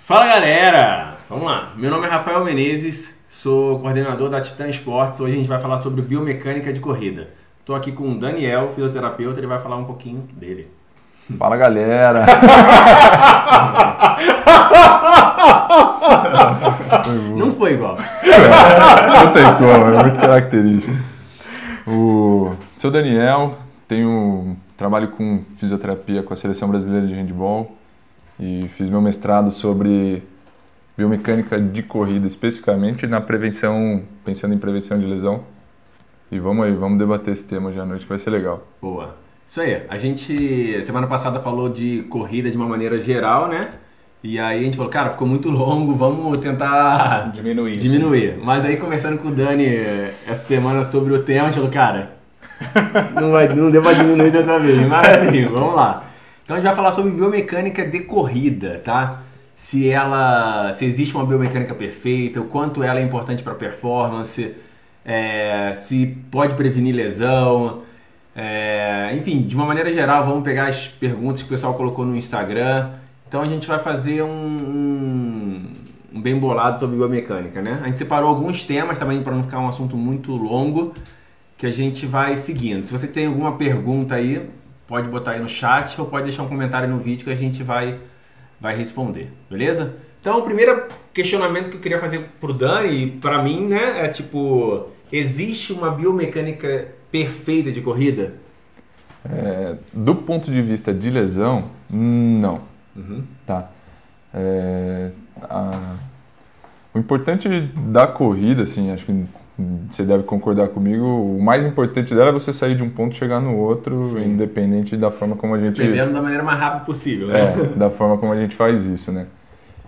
Fala galera, vamos lá. Meu nome é Rafael Menezes, sou coordenador da Titan Esportes. Hoje a gente vai falar sobre biomecânica de corrida. Estou aqui com o Daniel, fisioterapeuta, ele vai falar um pouquinho dele. Fala galera! Não foi igual. Não tem como, é muito característico. Sou Daniel, trabalho com fisioterapia com a Seleção Brasileira de Handebol e fiz meu mestrado sobre biomecânica de corrida, especificamente na prevenção, pensando em prevenção de lesão. E vamos aí, vamos debater esse tema hoje à noite, que vai ser legal. Boa. Isso aí, a gente semana passada falou de corrida de uma maneira geral, né? E aí a gente falou, cara, ficou muito longo, vamos tentar diminuir. Mas aí conversando com o Dani essa semana sobre o tema, a gente falou, cara, não deu pra diminuir dessa vez, mas assim, vamos lá. Então a gente vai falar sobre biomecânica de corrida, tá? Se existe uma biomecânica perfeita, o quanto ela é importante para performance, se pode prevenir lesão, enfim, de uma maneira geral, vamos pegar as perguntas que o pessoal colocou no Instagram. Então a gente vai fazer um bem bolado sobre biomecânica, né? A gente separou alguns temas também para não ficar um assunto muito longo, que a gente vai seguindo. Se você tem alguma pergunta aí, pode botar aí no chat ou pode deixar um comentário no vídeo que a gente vai responder, beleza? Então o primeiro questionamento que eu queria fazer pro Dani e para mim, né, é tipo, existe uma biomecânica perfeita de corrida? Do ponto de vista de lesão, não. Tá. O importante da corrida, assim, acho que você deve concordar comigo, o mais importante dela é você sair de um ponto e chegar no outro, sim, independente da forma como a gente... Dependendo da maneira mais rápida possível, né? Da forma como a gente faz isso, né?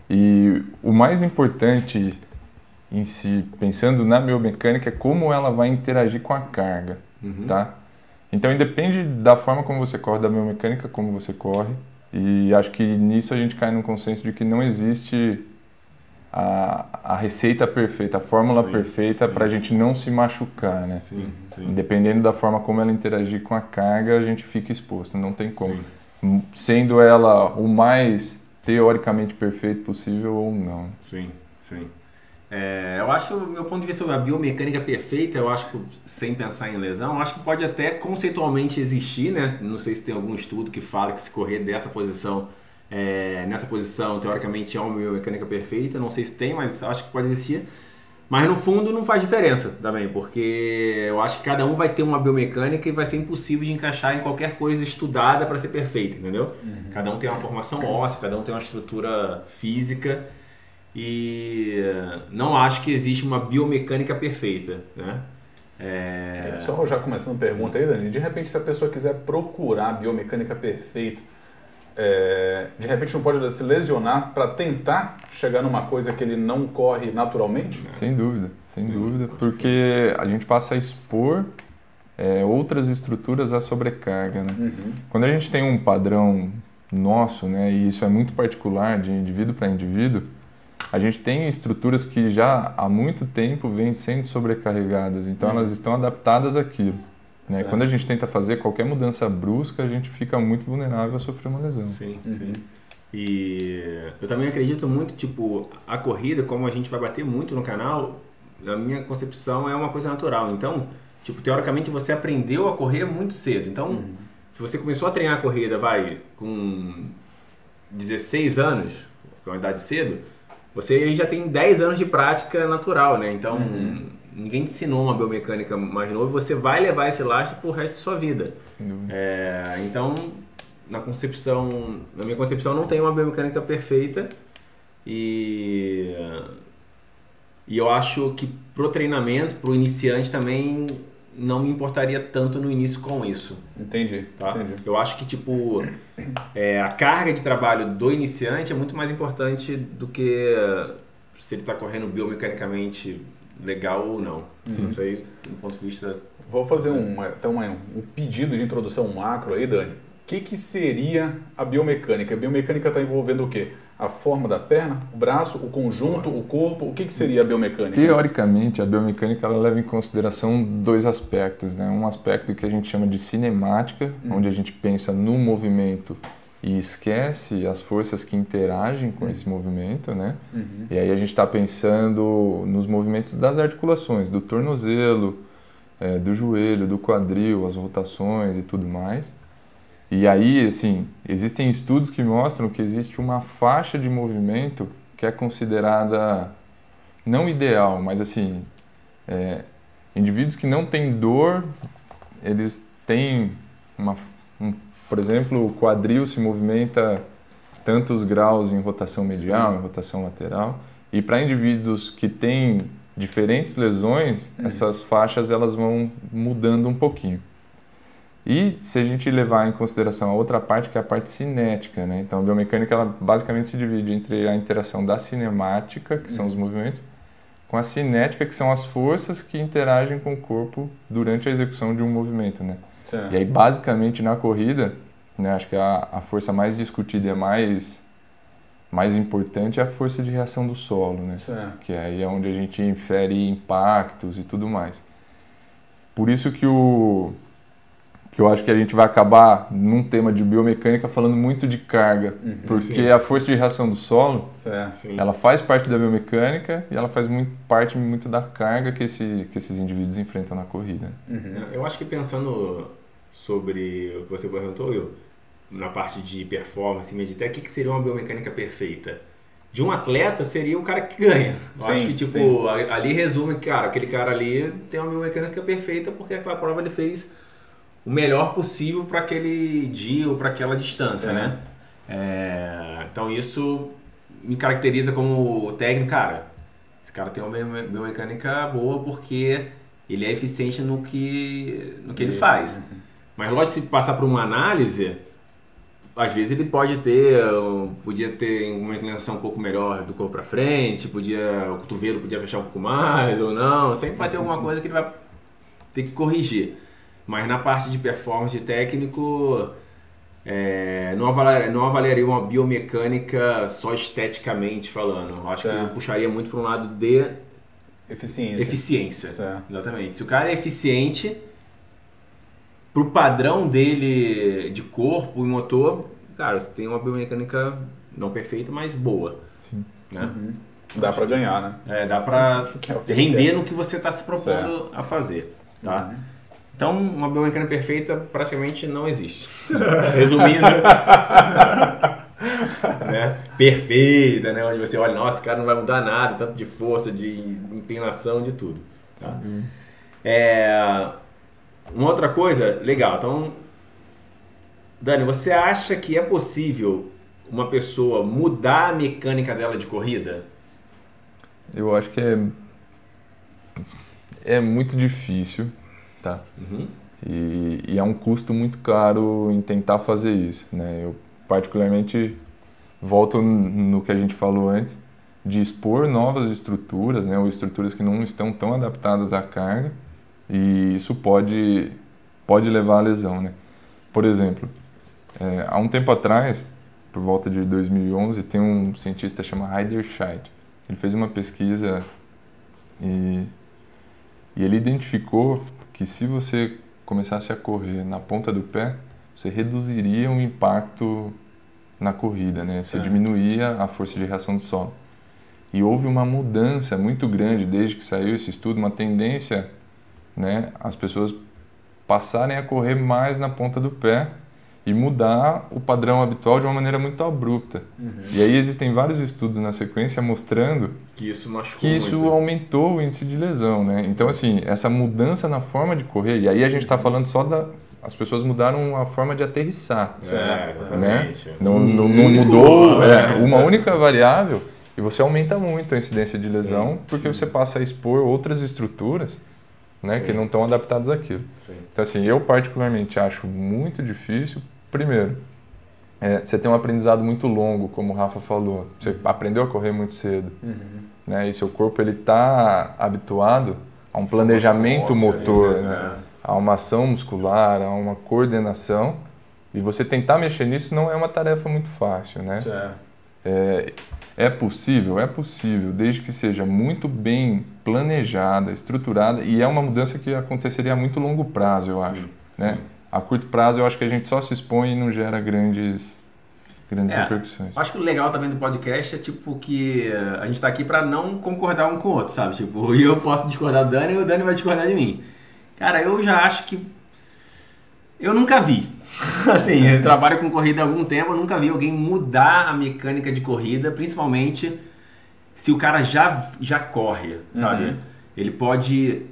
E o mais importante em si, pensando na biomecânica, é como ela vai interagir com a carga, tá? Então, independe da forma como você corre, da biomecânica, como você corre, e acho que nisso a gente cai num consenso de que não existe a receita perfeita, a fórmula perfeita para a gente não se machucar, né? Sim. Dependendo da forma como ela interagir com a carga, a gente fica exposto, não tem como. Sendo ela o mais teoricamente perfeito possível ou não. Sim. Eu acho, do meu ponto de vista, a biomecânica perfeita, eu acho que, sem pensar em lesão, eu acho que pode até conceitualmente existir, né? Não sei se tem algum estudo que fala que se correr dessa posição, nessa posição, teoricamente é uma biomecânica perfeita, não sei se tem, mas acho que pode existir. Mas no fundo não faz diferença também, porque eu acho que cada um vai ter uma biomecânica e vai ser impossível de encaixar em qualquer coisa estudada para ser perfeita, entendeu? Cada um tem uma formação óssea, cada um tem uma estrutura física. E não acho que existe uma biomecânica perfeita, né? Só já começando a pergunta aí, Dani, de repente se a pessoa quiser procurar a biomecânica perfeita, de repente não pode se lesionar para tentar chegar numa coisa que ele não corre naturalmente? Sem dúvida, porque a gente passa a expor outras estruturas à sobrecarga, né? Quando a gente tem um padrão nosso, né, e isso é muito particular de indivíduo para indivíduo, a gente tem estruturas que já há muito tempo vêm sendo sobrecarregadas, então elas estão adaptadas àquilo, né? Quando a gente tenta fazer qualquer mudança brusca, a gente fica muito vulnerável a sofrer uma lesão. Sim. E eu também acredito muito, tipo, a corrida, como a gente vai bater muito no canal, na minha concepção é uma coisa natural. Então, tipo, teoricamente você aprendeu a correr muito cedo. Então, se você começou a treinar a corrida, com 16 anos, que é uma idade cedo, você já tem 10 anos de prática natural, né? Então, ninguém te ensinou uma biomecânica mais nova, você vai levar esse lastro pro resto da sua vida. Então, na minha concepção, não tem uma biomecânica perfeita e eu acho que pro treinamento, pro iniciante também, não me importaria tanto no início com isso. Entendi. Eu acho que, tipo, a carga de trabalho do iniciante é muito mais importante do que se ele está correndo biomecanicamente legal ou não. Isso aí, do ponto de vista... Vou fazer um pedido de introdução macro aí, Dani. O que seria a biomecânica? A biomecânica está envolvendo o quê? A forma da perna, o braço, o conjunto, o corpo? O que seria a biomecânica? Teoricamente, a biomecânica ela leva em consideração dois aspectos, né? Um aspecto que a gente chama de cinemática, onde a gente pensa no movimento e esquece as forças que interagem com esse movimento, né? E aí a gente está pensando nos movimentos das articulações, do tornozelo, do joelho, do quadril, as rotações e tudo mais. E aí, assim, existem estudos que mostram que existe uma faixa de movimento que é considerada não ideal, mas assim, indivíduos que não têm dor, eles têm por exemplo, o quadril se movimenta tantos graus em rotação medial, em rotação lateral, e para indivíduos que têm diferentes lesões, essas faixas elas vão mudando um pouquinho. E se a gente levar em consideração a outra parte, que é a parte cinética, né? Então a biomecânica ela basicamente se divide entre a interação da cinemática, que são os movimentos, com a cinética, que são as forças que interagem com o corpo durante a execução de um movimento, né? Certo. E aí basicamente na corrida, né, acho que a força mais discutida e mais importante é a força de reação do solo, né? Certo. Que aí é onde a gente infere impactos e tudo mais. Por isso que eu acho que a gente vai acabar, num tema de biomecânica, falando muito de carga. Porque a força de reação do solo, ela faz parte da biomecânica e ela faz parte muito da carga que esses indivíduos enfrentam na corrida. Eu acho que pensando sobre o que você perguntou, Will, na parte de performance, meditech, o que seria uma biomecânica perfeita? De um atleta seria o cara que ganha. Eu acho que, tipo, ali resume, cara, aquele cara ali tem uma biomecânica perfeita porque aquela prova ele fez o melhor possível para aquele dia ou para aquela distância, né? Então isso me caracteriza como técnico, cara. Esse cara tem uma biomecânica boa porque ele é eficiente no que ele faz. Mas lógico, se passar por uma análise, às vezes ele podia ter uma inclinação um pouco melhor do corpo para frente, o cotovelo podia fechar um pouco mais ou não. Sempre vai ter alguma coisa que ele vai ter que corrigir. Mas na parte de performance de técnico, não avaliaria uma biomecânica só esteticamente falando. Eu acho que eu puxaria muito para um lado de eficiência. Exatamente. Se o cara é eficiente, pro padrão dele de corpo e motor, cara, você tem uma biomecânica não perfeita, mas boa. Sim. Né? Dá para ganhar, né? Dá para render no que você está se propondo a fazer. Tá? Então, uma biomecânica perfeita praticamente não existe. Resumindo, né? Perfeita, né? Onde você olha, nossa, esse cara não vai mudar nada, tanto de força, de inclinação, de tudo. Tá? Uma outra coisa, legal. Então, Dani, você acha que é possível uma pessoa mudar a mecânica dela de corrida? Eu acho que é muito difícil. Tá? E é um custo muito caro em tentar fazer isso, né? Eu particularmente volto no que a gente falou antes, de expor novas estruturas, né? Ou estruturas que não estão tão adaptadas à carga, e isso pode levar à lesão, né? Por exemplo, há um tempo atrás, por volta de 2011, tem um cientista chamado Heider Scheid. Ele fez uma pesquisa e ele identificou que se você começasse a correr na ponta do pé, você reduziria o impacto na corrida, né? Você diminuía a força de reação do solo. E houve uma mudança muito grande desde que saiu esse estudo, uma tendência, né, as pessoas passarem a correr mais na ponta do pé e mudar o padrão habitual de uma maneira muito abrupta. E aí existem vários estudos na sequência mostrando que isso aumentou o índice de lesão, né? Então, assim, essa mudança na forma de correr, e aí a gente está falando só as pessoas mudaram a forma de aterrissar, né? Não mudou uma única variável, e você aumenta muito a incidência de lesão, porque você passa a expor outras estruturas, né, que não estão adaptadas àquilo. Então, assim, eu particularmente acho muito difícil. Primeiro, você tem um aprendizado muito longo, como o Rafa falou. Você aprendeu a correr muito cedo, né? E seu corpo ele está habituado a um planejamento motor, né? A uma ação muscular, a uma coordenação. E você tentar mexer nisso não é uma tarefa muito fácil, né? É possível, desde que seja muito bem planejada, estruturada, e é uma mudança que aconteceria a muito longo prazo, eu acho, né? A curto prazo, eu acho que a gente só se expõe e não gera grandes grandes repercussões. Acho que o legal também do podcast é tipo que a gente tá aqui pra não concordar um com o outro, sabe? Tipo, eu posso discordar do Dani e o Dani vai discordar de mim. Cara, eu já acho que... Eu nunca vi. Assim, eu trabalho com corrida há algum tempo, eu nunca vi alguém mudar a mecânica de corrida, principalmente se o cara já corre, sabe? Ele pode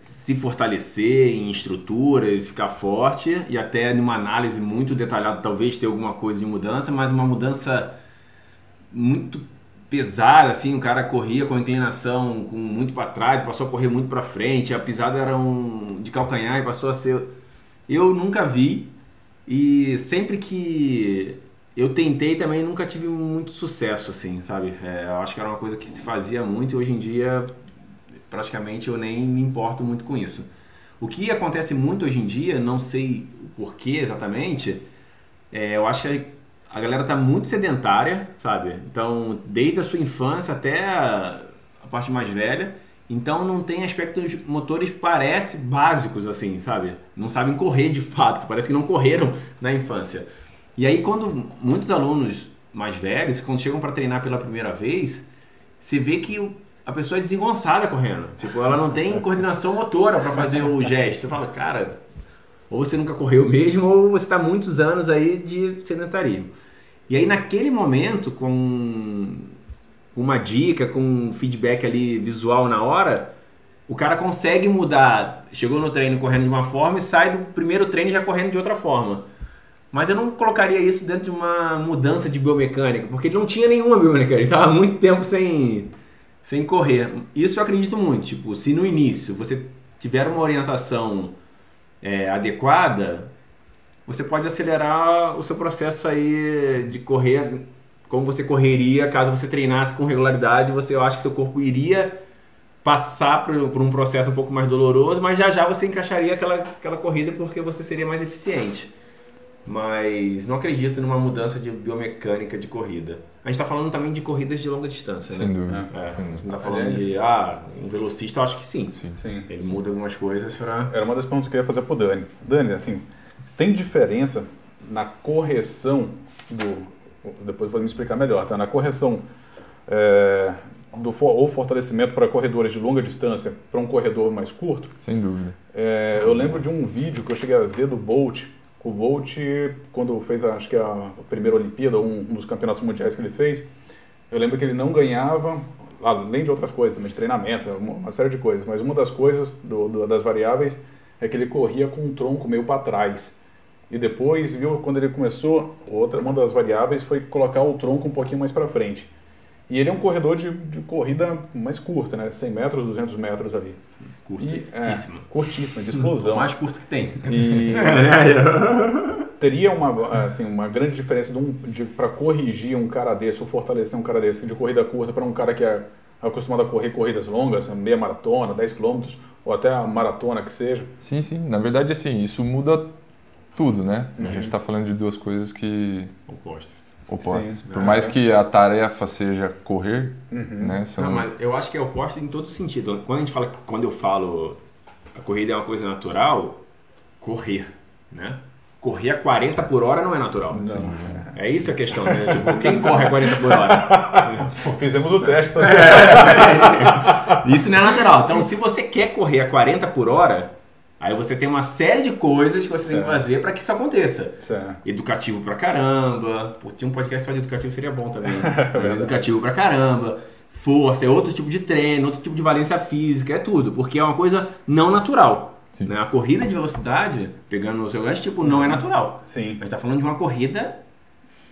se fortalecer em estruturas, ficar forte e até numa análise muito detalhada talvez ter alguma coisa de mudança, mas uma mudança muito pesada, assim, o cara corria com inclinação muito para trás, passou a correr muito para frente, a pisada era de calcanhar e passou a ser... Eu nunca vi e sempre que eu tentei também nunca tive muito sucesso, assim, sabe? Eu acho que era uma coisa que se fazia muito e hoje em dia praticamente eu nem me importo muito com isso. O que acontece muito hoje em dia, não sei o porquê exatamente, eu acho que a galera tá muito sedentária, sabe? Então, desde a sua infância até a parte mais velha, então não tem aspectos motores, parece básicos assim, sabe? Não sabem correr de fato, parece que não correram na infância. E aí quando muitos alunos mais velhos, quando chegam para treinar pela primeira vez, você vê que a pessoa é desengonçada correndo. Tipo, ela não tem coordenação motora para fazer o gesto. Você fala, cara, ou você nunca correu mesmo, ou você está muitos anos aí de sedentarismo. E aí naquele momento, com uma dica, com um feedback ali visual na hora, o cara consegue mudar. Chegou no treino correndo de uma forma e sai do primeiro treino já correndo de outra forma. Mas eu não colocaria isso dentro de uma mudança de biomecânica, porque ele não tinha nenhuma biomecânica, ele estava há muito tempo sem correr. Isso eu acredito muito. Tipo, se no início você tiver uma orientação adequada, você pode acelerar o seu processo aí de correr como você correria caso você treinasse com regularidade. Eu acho que seu corpo iria passar por um processo um pouco mais doloroso, mas já você encaixaria aquela corrida porque você seria mais eficiente. Mas não acredito numa mudança de biomecânica de corrida. A gente está falando também de corridas de longa distância, sem né? Dúvida. Você não está falando de um velocista, eu acho que sim. Ele muda algumas coisas para... Era uma das perguntas que eu ia fazer para o Dani. Dani, assim, tem diferença na correção depois vou me explicar melhor, tá? Na correção ou fortalecimento para corredores de longa distância para um corredor mais curto? Sem dúvida. Eu lembro de um vídeo que eu cheguei a ver do Bolt. O Bolt, quando fez, acho que a primeira Olimpíada, um dos campeonatos mundiais que ele fez, eu lembro que ele não ganhava, além de outras coisas, também de treinamento, uma série de coisas, mas uma das coisas, das variáveis, é que ele corria com um tronco meio para trás. E depois, quando ele começou, uma das variáveis foi colocar o tronco um pouquinho mais para frente. E ele é um corredor de corrida mais curta, né? 100 metros, 200 metros ali. Curtíssima. Curtíssima, de explosão. O mais curto que tem. E teria uma grande diferença para corrigir um cara desse, ou fortalecer um cara desse de corrida curta para um cara que é acostumado a correr corridas longas, meia maratona, 10 km, ou até a maratona que seja. Sim. Na verdade, assim, isso muda tudo, né? A gente está falando de duas coisas que... Opostas. Sim, por mais que a tarefa seja correr, né? Não, mas eu acho que é oposto em todo sentido. Quando eu falo a corrida é uma coisa natural, correr, né? Correr a 40 por hora não é natural. Não. É isso a questão, né? Tipo, quem corre a 40 por hora? Fizemos o teste. Isso não é natural. Então, se você quer correr a 40 por hora, aí você tem uma série de coisas que você tem que fazer para que isso aconteça. Educativo pra caramba. Pô, tinha um podcast só de educativo, seria bom também. Educativo pra caramba. Força, é outro tipo de treino, outro tipo de valência física, é tudo. Porque é uma coisa não natural. Né? A corrida de velocidade, pegando o seu gancho, tipo, não é natural. Sim. A gente tá falando de uma corrida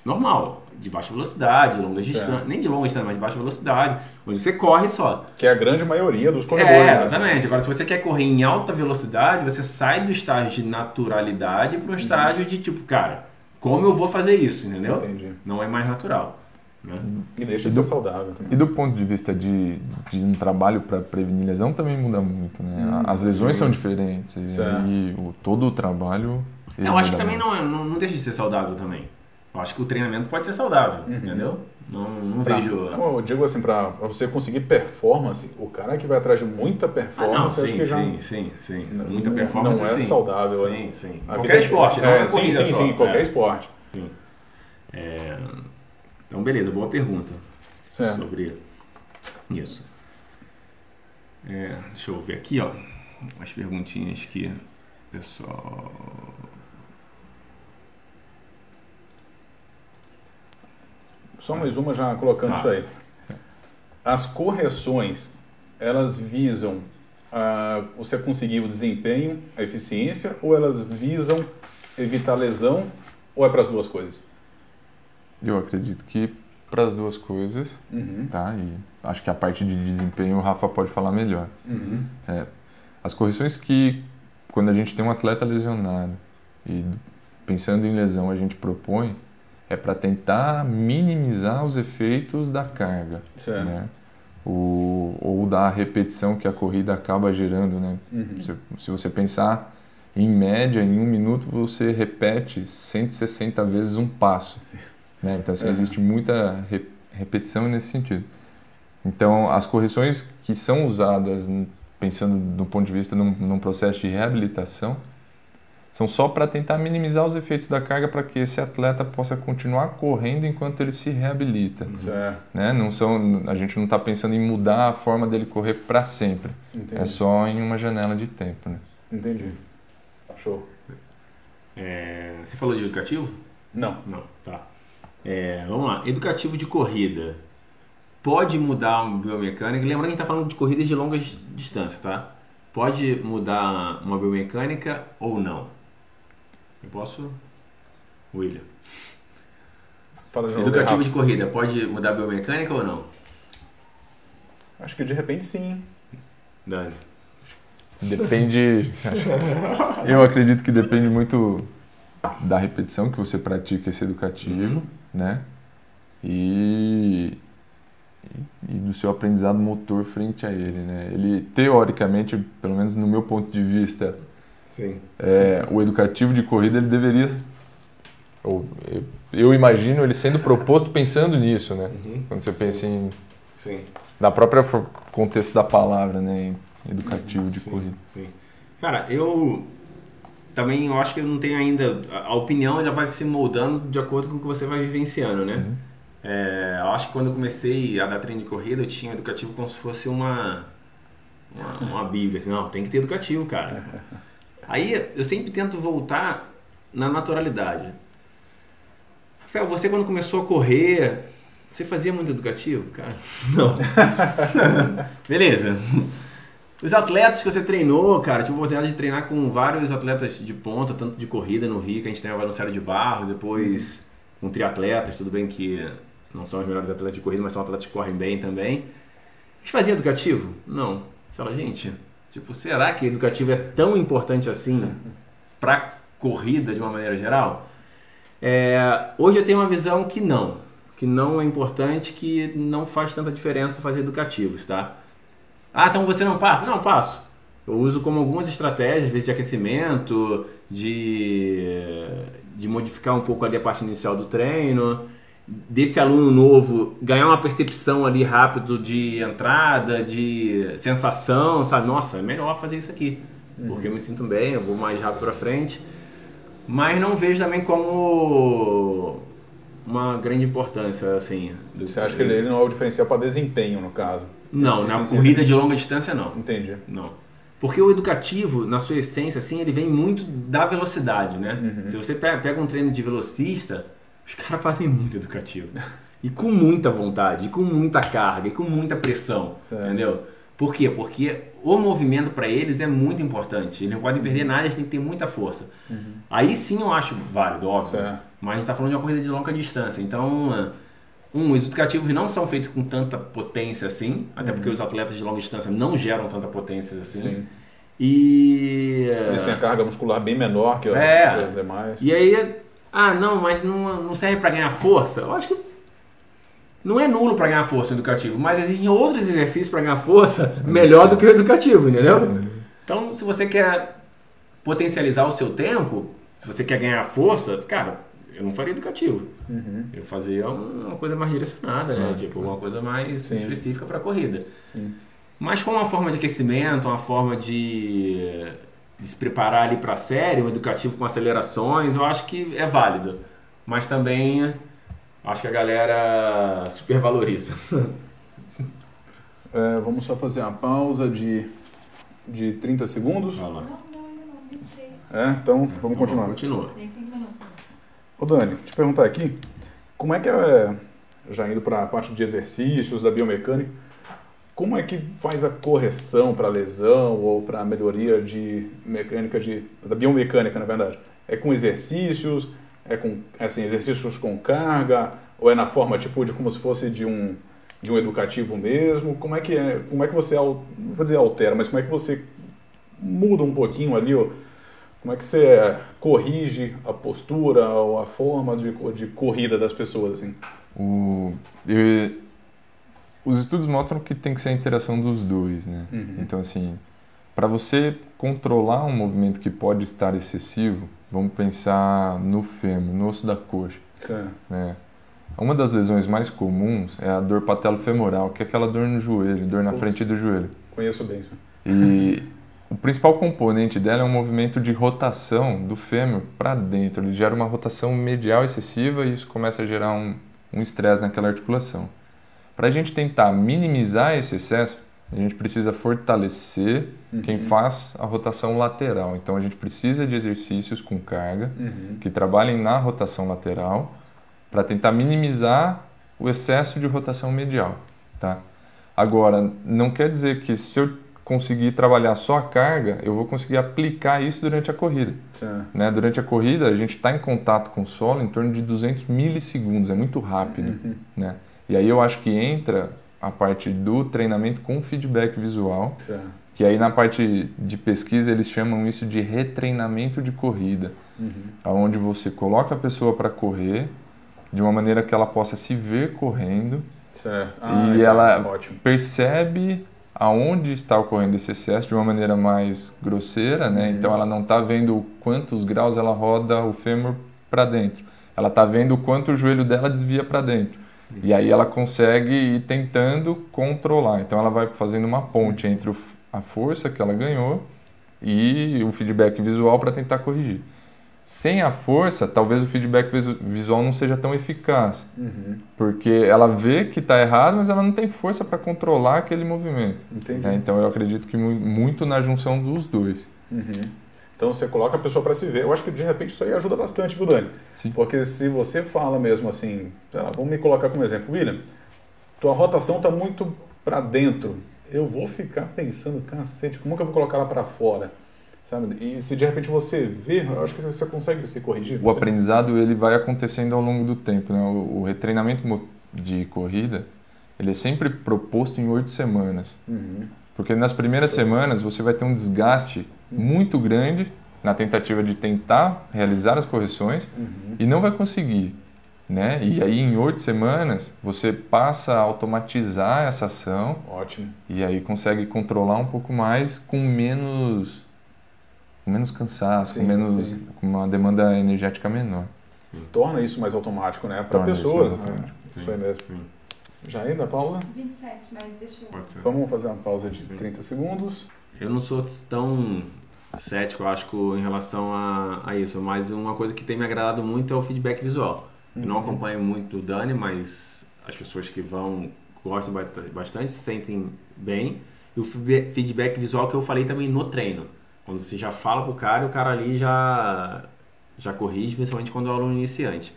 normal, de baixa velocidade, longa distância, nem de longa distância, mas de baixa velocidade, onde você corre só. Que é a grande maioria dos corredores. Exatamente. Agora, se você quer correr em alta velocidade, você sai do estágio de naturalidade para um estágio de tipo, cara, como eu vou fazer isso, entendeu? Entendi. Não é mais natural. Né? E deixa de ser saudável também. E do ponto de vista de um trabalho para prevenir lesão também muda muito, né? As lesões são diferentes e todo o trabalho... Eu acho que também não deixa de ser saudável também. Eu acho que o treinamento pode ser saudável, entendeu? Não vejo... Eu digo assim, para você conseguir performance, o cara que vai atrás de muita performance, acho que já... Sim. Muita performance, não é saudável. Sim. Qualquer esporte, não é corrida só. Qualquer esporte. Sim. Então, beleza, boa pergunta. Certo. Sobre isso. Deixa eu ver aqui, ó, as perguntinhas que o pessoal... Só mais uma já colocando isso aí. As correções, elas visam você conseguir o desempenho, a eficiência, ou elas visam evitar lesão, ou é para as duas coisas? Eu acredito que para as duas coisas, tá? E acho que a parte de desempenho o Rafa pode falar melhor. As correções que, quando a gente tem um atleta lesionado e pensando em lesão a gente propõe, é para tentar minimizar os efeitos da carga, né? Ou da repetição que a corrida acaba gerando, né? Se você pensar em média, em 1 minuto você repete 160 vezes um passo, né? Então assim, existe muita repetição nesse sentido. Então as correções que são usadas, pensando do ponto de vista num processo de reabilitação, são só para tentar minimizar os efeitos da carga para que esse atleta possa continuar correndo enquanto ele se reabilita. Né? A gente não está pensando em mudar a forma dele correr para sempre. Entendi. É só em uma janela de tempo. Né? Entendi. Show. Você falou de educativo? Não. Não, tá. Vamos lá. Educativo de corrida. Pode mudar a biomecânica? Lembrando que a gente está falando de corridas de longas distâncias, tá? Pode mudar uma biomecânica ou não? Eu posso? William. Fala de novo. Educativo de corrida, pode mudar a biomecânica ou não? Acho que de repente sim. Dani. Depende. Eu acredito que depende muito da repetição que você pratica esse educativo, né? E do seu aprendizado motor frente a ele, né? Ele, teoricamente, pelo menos no meu ponto de vista, sim. O educativo de corrida, ele deveria... Eu imagino ele sendo proposto pensando nisso, né? Quando você pensa em... Sim. Da própria contexto da palavra, né? Educativo de corrida. Sim. Cara, eu acho que eu não tenho ainda... A opinião ela vai se moldando de acordo com o que você vai vivenciando, né? Sim. Eu acho que quando eu comecei a dar treino de corrida, eu tinha educativo como se fosse uma bíblia. Assim, não, tem que ter educativo, cara. Aí eu sempre tento voltar na naturalidade. Rafael, você quando começou a correr, você fazia muito educativo? Cara, não. Beleza. Os atletas que você treinou, cara, tive a oportunidade de treinar com vários atletas de ponta, tanto de corrida no Rio, que a gente treinava no Céu de Barros, depois com triatletas, tudo bem que não são os melhores atletas de corrida, mas são atletas que correm bem também. Eles faziam educativo? Não. Você fala, gente, será que educativo é tão importante assim para corrida de uma maneira geral? Hoje eu tenho uma visão que não é importante, que não faz tanta diferença fazer educativos, tá? Então você não passa? Não, passo. Eu uso como algumas estratégias, às vezes de aquecimento, de modificar um pouco ali a parte inicial do treino, desse aluno novo ganhar uma percepção ali rápido de entrada, de sensação, sabe? Nossa, é melhor fazer isso aqui, porque eu me sinto bem, eu vou mais rápido para frente, mas não vejo também como uma grande importância, assim. Você acha que ele não é o diferencial para desempenho, no caso? Não, na corrida de longa distância não. Entendi. Não. Porque o educativo, na sua essência, assim, ele vem muito da velocidade, né? Se você pega um treino de velocista, os caras fazem muito educativo. E com muita vontade, e com muita carga, e com muita pressão, entendeu? Por quê? Porque o movimento para eles é muito importante. Eles não podem perder nada, eles têm que ter muita força. Aí sim eu acho válido, óbvio. Mas a gente está falando de uma corrida de longa distância. Então, os educativos não são feitos com tanta potência assim, até porque os atletas de longa distância não geram tanta potência assim. Sim. E eles têm a carga muscular bem menor que os demais. E aí, não, mas não serve para ganhar força. Eu acho que não é nulo para ganhar força o educativo, mas existem outros exercícios para ganhar força melhor do que o educativo, entendeu? Então, se você quer potencializar o seu tempo, se você quer ganhar força, cara, eu não faria educativo. Eu fazia uma coisa mais direcionada, né? Uma coisa mais específica para a corrida. Mas com uma forma de aquecimento, uma forma de se preparar ali para a série, um educativo com acelerações, eu acho que é válido. Mas também Acho que a galera supervaloriza. Vamos só fazer uma pausa de 30 segundos. Vai lá. Não, então vamos continuar. Continua. Tem 5 minutos. Ô Dani, te perguntar aqui, como é que já indo para a parte de exercícios, da biomecânica, como é que faz a correção para lesão ou para a melhoria da biomecânica, na verdade? É com exercícios, é com exercícios com carga, ou é na forma tipo de como se fosse de um educativo mesmo? Como é que você, não vou dizer altera, mas como é que você muda um pouquinho ali, como é que você corrige a postura ou a forma de corrida das pessoas, assim? Os estudos mostram que tem que ser a interação dos dois, né? Uhum. Então, assim, para você controlar um movimento que pode estar excessivo, vamos pensar no fêmur, no osso da coxa. Certo. Né? Uma das lesões mais comuns é a dor patelofemoral, que é aquela dor no joelho, dor na frente do joelho. Conheço bem isso. E o principal componente dela é um movimento de rotação do fêmur para dentro. Ele gera uma rotação medial excessiva e isso começa a gerar um estresse naquela articulação. Para a gente tentar minimizar esse excesso, a gente precisa fortalecer quem faz a rotação lateral. Então a gente precisa de exercícios com carga que trabalhem na rotação lateral para tentar minimizar o excesso de rotação medial. Tá? Agora, não quer dizer que se eu conseguir trabalhar só a carga, eu vou conseguir aplicar isso durante a corrida. Né? Durante a corrida, a gente está em contato com o solo em torno de 200 milissegundos, é muito rápido. Né? E aí eu acho que entra a parte do treinamento com feedback visual, que aí na parte de pesquisa eles chamam isso de retreinamento de corrida, onde você coloca a pessoa para correr de uma maneira que ela possa se ver correndo e ela percebe aonde está ocorrendo esse excesso de uma maneira mais grosseira, né? Então ela não está vendo quantos graus ela roda o fêmur para dentro, ela está vendo o quanto o joelho dela desvia para dentro. E aí ela consegue ir tentando controlar. Então ela vai fazendo uma ponte entre a força que ela ganhou e o feedback visual para tentar corrigir. Sem a força, talvez o feedback visual não seja tão eficaz. Porque ela vê que está errado, mas ela não tem força para controlar aquele movimento. Então eu acredito que muito na junção dos dois. Então você coloca a pessoa para se ver. Eu acho que de repente isso aí ajuda bastante, viu, Dani? Sim. Porque se você fala mesmo assim, sei lá, vamos me colocar como exemplo, William, tua rotação está muito para dentro. Eu vou ficar pensando, cacete, como que eu vou colocar ela para fora? Sabe? E se de repente você vê, eu acho que você consegue se corrigir. O aprendizado ele vai acontecendo ao longo do tempo. Né? O retreinamento de corrida ele é sempre proposto em 8 semanas. Porque nas primeiras semanas você vai ter um desgaste muito grande na tentativa de tentar realizar as correções e não vai conseguir. Né? E aí em 8 semanas você passa a automatizar essa ação. Ótimo. E aí consegue controlar um pouco mais com menos cansaço, com uma demanda energética menor. Torna isso mais automático, né? Para pessoas. Isso aí mesmo. Já ainda a pausa? 27, mas deixa eu... Vamos fazer uma pausa de 30 segundos. Eu não sou tão cético, eu acho, em relação a isso, mas uma coisa que tem me agradado muito é o feedback visual. Eu não acompanho muito o Dani, mas as pessoas que vão gostam bastante, se sentem bem. E o feedback visual que eu falei também no treino. Quando você já fala pro cara, o cara ali já corrige, principalmente quando é um aluno iniciante.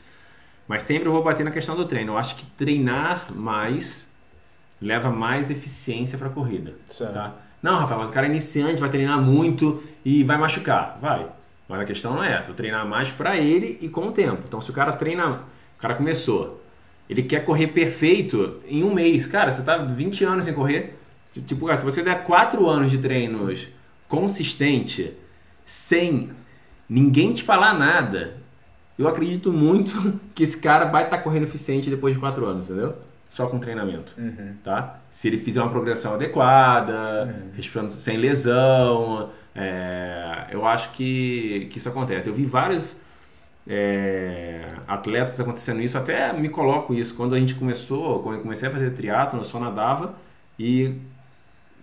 Mas sempre eu vou bater na questão do treino. Eu acho que treinar mais leva mais eficiência para a corrida. Tá? Não, Rafael, mas o cara é iniciante, vai treinar muito e vai machucar. Vai. Mas a questão não é essa. Eu treinar mais para ele e com o tempo. Então, se o cara treina... O cara começou. Ele quer correr perfeito em um mês. Cara, você tá 20 anos sem correr. Tipo, cara, se você der 4 anos de treinos consistente, sem ninguém te falar nada, eu acredito muito que esse cara vai estar correndo eficiente depois de 4 anos, entendeu? Só com treinamento, tá? Se ele fizer uma progressão adequada, respirando sem lesão, eu acho que isso acontece. Eu vi vários atletas acontecendo isso, até me coloco isso. Quando eu comecei a fazer triatlo, eu só nadava e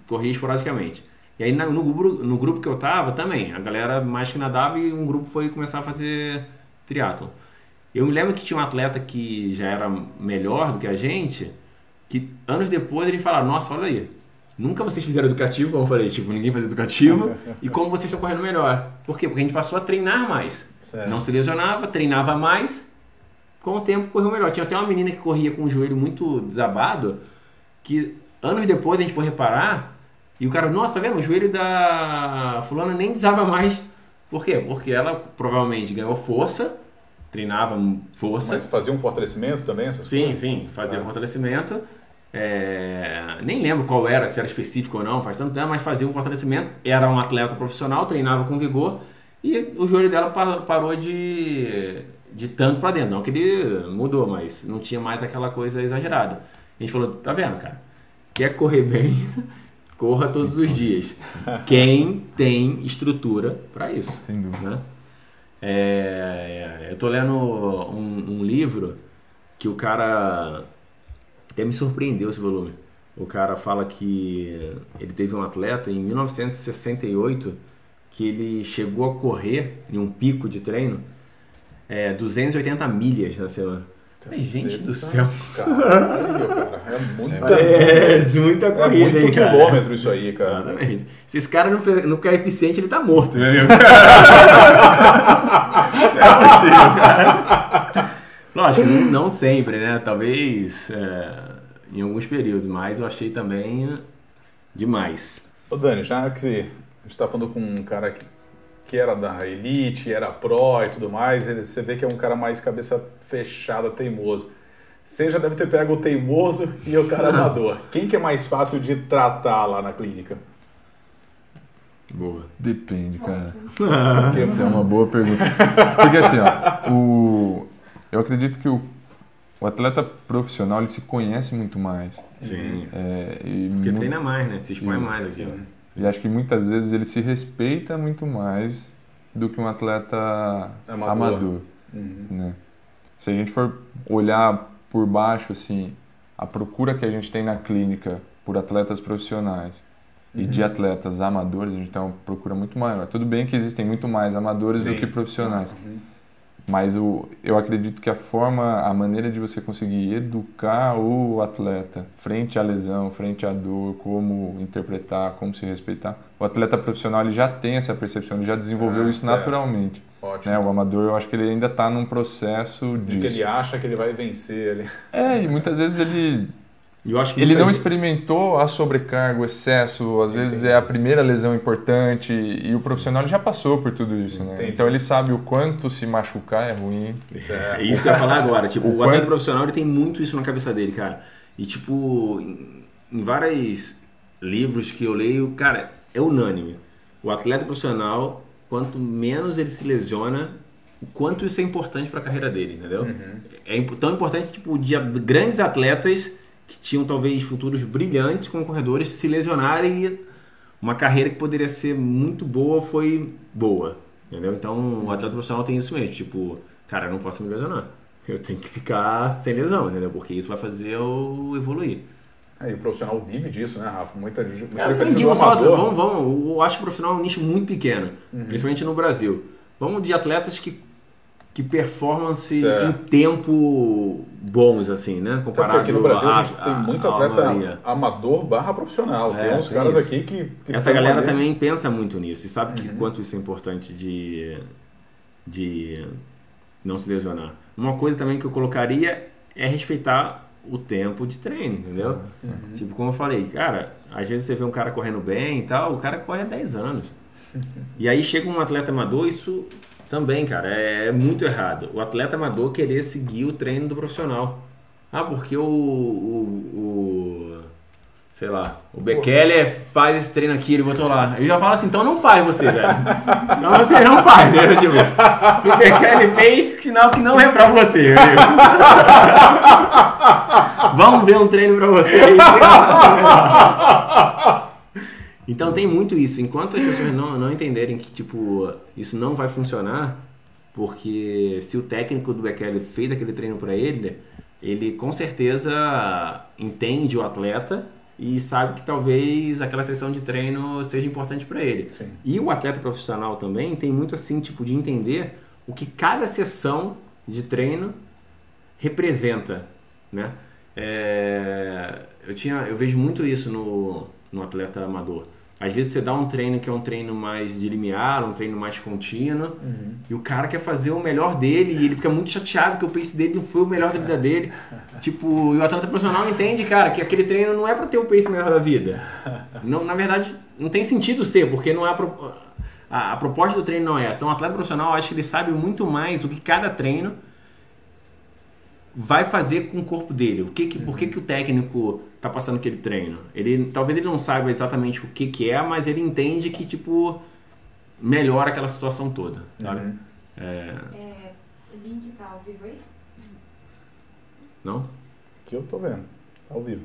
corria esporadicamente. E aí no grupo que eu tava também, a galera mais que nadava e um grupo foi começar a fazer triatlo. Eu me lembro que tinha um atleta que já era melhor do que a gente, que anos depois eles falaram, nossa, olha aí, nunca vocês fizeram educativo, como eu falei, tipo, ninguém faz educativo, e como vocês estão correndo melhor. Por quê? Porque a gente passou a treinar mais. Certo. Não se lesionava, treinava mais, com o tempo correu melhor. Tinha até uma menina que corria com o joelho muito desabado, que anos depois a gente foi reparar, e o cara, nossa, tá vendo? O joelho da fulana nem desaba mais. Por quê? Porque ela provavelmente ganhou força, treinava força. Mas fazia um fortalecimento também? Essas coisas? Sim, fazia fortalecimento. Nem lembro qual era, se era específico ou não, faz tanto tempo, mas fazia um fortalecimento. Era um atleta profissional, treinava com vigor, e o joelho dela parou de tanto pra dentro. Não que ele mudou, mas não tinha mais aquela coisa exagerada. A gente falou, tá vendo, cara? Quer correr bem, corra todos os dias. Quem tem estrutura para isso. Sem dúvida. Né? Eu tô lendo um livro que o cara até me surpreendeu esse volume. O cara fala que ele teve um atleta em 1968 que ele chegou a correr em um pico de treino 280 milhas na semana. Gente do céu. Caralho, cara. É muita corrida. É muito quilômetro isso aí, cara. Exatamente. Se esse cara não ficar eficiente, ele tá morto, meu amigo. É possível, cara. Lógico, não sempre, né? Talvez em alguns períodos, mas eu achei também demais. Ô Dani, já que a gente tá falando com um cara que era da elite, era pró e tudo mais, você vê que é um cara mais cabeça fechada, teimoso. Você já deve ter pego o teimoso e o cara amador. Quem que é mais fácil de tratar lá na clínica? Boa. Depende, cara. Essa é uma boa pergunta. Porque assim, eu acredito que o atleta profissional ele se conhece muito mais. Sim. Porque treina mais, né? Se expõe mais aqui. E acho que muitas vezes ele se respeita muito mais do que um atleta amador. Né? Se a gente for olhar por baixo, assim, a procura que a gente tem na clínica por atletas profissionais e de atletas amadores, a gente tem uma procura muito maior. Tudo bem que existem muito mais amadores do que profissionais. Mas eu acredito que a maneira de você conseguir educar o atleta frente à lesão, frente à dor, como interpretar, como se respeitar, o atleta profissional ele já tem essa percepção, ele já desenvolveu isso naturalmente. Ótimo. Né? O amador, eu acho que ele ainda está num processo disso. Que ele acha que ele vai vencer. E muitas vezes ele não experimentou a sobrecarga, o excesso, às vezes é a primeira lesão importante e o profissional já passou por tudo isso, né? Então ele sabe o quanto se machucar é ruim. É isso que eu ia falar agora, tipo, o atleta profissional ele tem muito isso na cabeça dele, cara. E tipo, em vários livros que eu leio, cara, é unânime. O atleta profissional, quanto menos ele se lesiona, o quanto isso é importante para a carreira dele, entendeu? É tão importante, tipo, de grandes atletas que tinham talvez futuros brilhantes como corredores se lesionarem e uma carreira que poderia ser muito boa foi boa, entendeu? Então o atleta profissional tem isso mesmo, tipo, cara, eu não posso me lesionar, eu tenho que ficar sem lesão, entendeu? Porque isso vai fazer eu evoluir. E o profissional vive disso, né, Rafa? Muita eu acho que o profissional é um nicho muito pequeno, principalmente no Brasil. Vamos de atletas que performance em tempo bons, assim, né? Comparado aqui no Brasil a gente tem muito atleta amador / profissional. Tem uns caras aqui que essa galera também pensa muito nisso e sabe que quanto isso é importante de não se lesionar. Uma coisa também que eu colocaria é respeitar o tempo de treino, entendeu? Tipo, como eu falei, cara, às vezes você vê um cara correndo bem e tal, o cara corre há 10 anos. E aí chega um atleta amador, isso também, cara, é muito errado. O atleta amador querer seguir o treino do profissional. Porque sei lá, o Bekele faz esse treino aqui, ele botou lá. Eu já falo assim, então não faz você, velho. Então você não faz, né? Tipo, se o Bekele fez, sinal que não é pra você, velho. Vamos ver um treino pra você. Então tem muito isso. Enquanto as pessoas não entenderem que tipo, isso não vai funcionar, porque se o técnico do Bekele fez aquele treino para ele com certeza entende o atleta e sabe que talvez aquela sessão de treino seja importante para ele. E o atleta profissional também tem muito assim, tipo, de entender o que cada sessão de treino representa, né? Eu vejo muito isso no atleta amador. Às vezes você dá um treino que é um treino mais de limiar, um treino mais contínuo, e o cara quer fazer o melhor dele e ele fica muito chateado que o pace dele não foi o melhor da vida dele. Tipo, e o atleta profissional entende, cara, que aquele treino não é para ter o pace melhor da vida. Não, na verdade, não tem sentido ser, porque não é a proposta do treino não é essa. Então, o atleta profissional, eu acho que ele sabe muito mais o que cada treino vai fazer com o corpo dele. Por que o técnico tá passando aquele treino? Talvez ele não saiba exatamente o que é, mas ele entende que, tipo, melhora aquela situação toda. Sabe? O link tá ao vivo aí? Não? Que eu tô vendo. Tá ao vivo.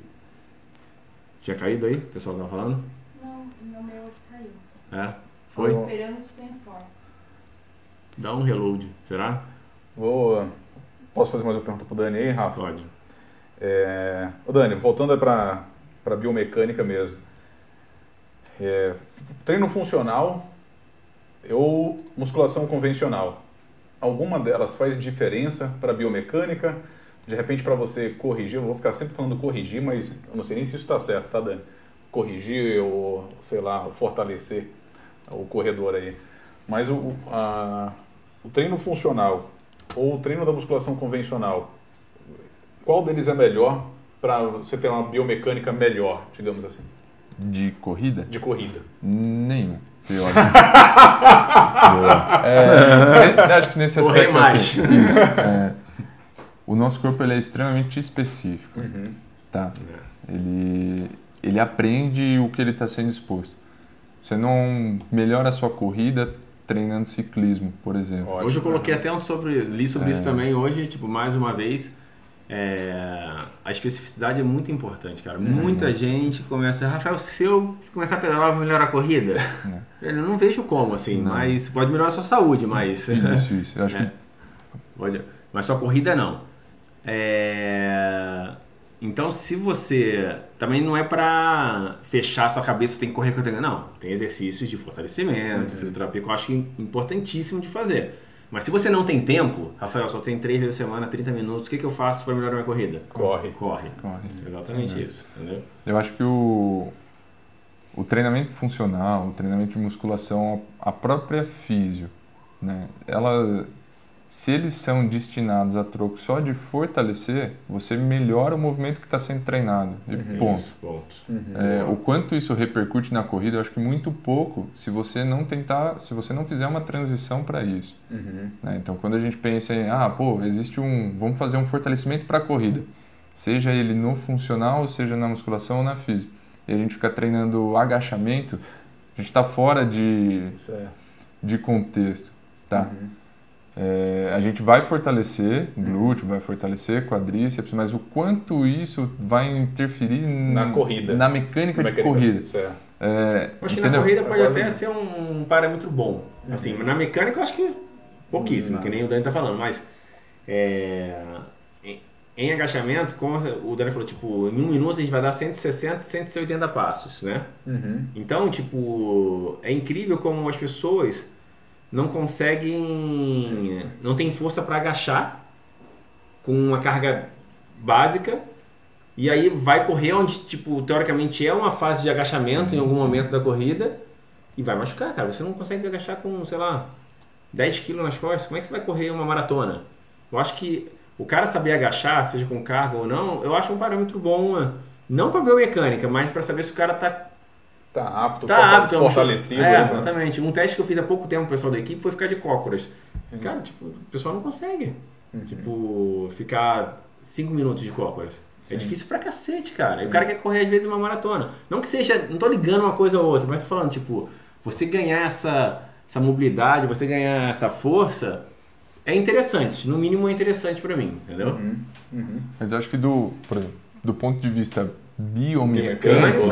Tinha caído aí? O pessoal tava falando? Não, no meu caiu. Foi? Tô esperando os transportes. Dá um reload, será? Posso fazer mais uma pergunta pro Dani aí, Rafa? Pode. Ô Dani, voltando para biomecânica mesmo. Treino funcional ou musculação convencional? Alguma delas faz diferença para biomecânica? De repente, para você corrigir, eu vou ficar sempre falando corrigir, mas eu não sei nem se isso está certo, tá, Dani? Corrigir ou, sei lá, fortalecer o corredor aí. Mas o treino funcional ou o treino da musculação convencional, qual deles é melhor para você ter uma biomecânica melhor, digamos assim? De corrida? De corrida. Nenhum. Acho que nesse aspecto assim, o nosso corpo ele é extremamente específico, tá? Ele aprende o que ele está sendo exposto. Você não melhora a sua corrida treinando ciclismo, por exemplo. Hoje eu coloquei até li sobre isso também hoje, tipo, mais uma vez, a especificidade é muito importante, cara. Muita gente começa, Rafael, se eu começar a pedalar, vai melhorar a corrida? Eu não vejo como, assim, mas pode melhorar a sua saúde, mas... Isso, eu acho que... Pode, mas sua corrida não. Então, se você... Também não é pra fechar a sua cabeça, tem que correr, não. Tem exercícios de fortalecimento, fisioterapia, que eu acho importantíssimo de fazer. Mas se você não tem tempo, Rafael, só tem 3 vezes a semana, 30 minutos, o que eu faço para melhorar a minha corrida? Corre. Exatamente isso, entendeu? Eu acho que o treinamento funcional, o treinamento de musculação, a própria físio, né? Se eles são destinados a troco só de fortalecer, você melhora o movimento que está sendo treinado. E ponto. O quanto isso repercute na corrida, eu acho que muito pouco se você não fizer uma transição para isso. Né? Então, quando a gente pensa em, vamos fazer um fortalecimento para a corrida, seja ele no funcional, seja na musculação ou na física, e a gente fica treinando agachamento, a gente está fora de contexto, tá? A gente vai fortalecer glúteo, vai fortalecer quadríceps, mas o quanto isso vai interferir na corrida, na mecânica de corrida. Acho que na corrida pode até ser um parâmetro bom. Assim, na mecânica eu acho que pouquíssimo, que nem o Dani tá falando, mas em agachamento, como o Dani falou, tipo, em 1 minuto a gente vai dar 160, 180 passos, né? Então, tipo, é incrível como as pessoas não conseguem, não tem força para agachar com uma carga básica e aí vai correr onde, tipo, teoricamente é uma fase de agachamento em algum momento da corrida e vai machucar, cara. Você não consegue agachar com, sei lá, 10 quilos nas costas. Como é que você vai correr uma maratona? Eu acho que o cara saber agachar, seja com carga ou não, eu acho um parâmetro bom, não para biomecânica, mas para saber se o cara tá apto, fortalecido. Exatamente. Um teste que eu fiz há pouco tempo com o pessoal da equipe foi ficar de cócoras. Cara, tipo, o pessoal não consegue. Tipo, ficar 5 minutos de cócoras. É difícil pra cacete, cara. E o cara quer correr, às vezes, uma maratona. Não que seja... Não tô ligando uma coisa ou outra, mas tô falando, tipo, você ganhar essa mobilidade, você ganhar essa força, é interessante. No mínimo, é interessante pra mim, entendeu? Mas eu acho que por exemplo, do ponto de vista biomecânico,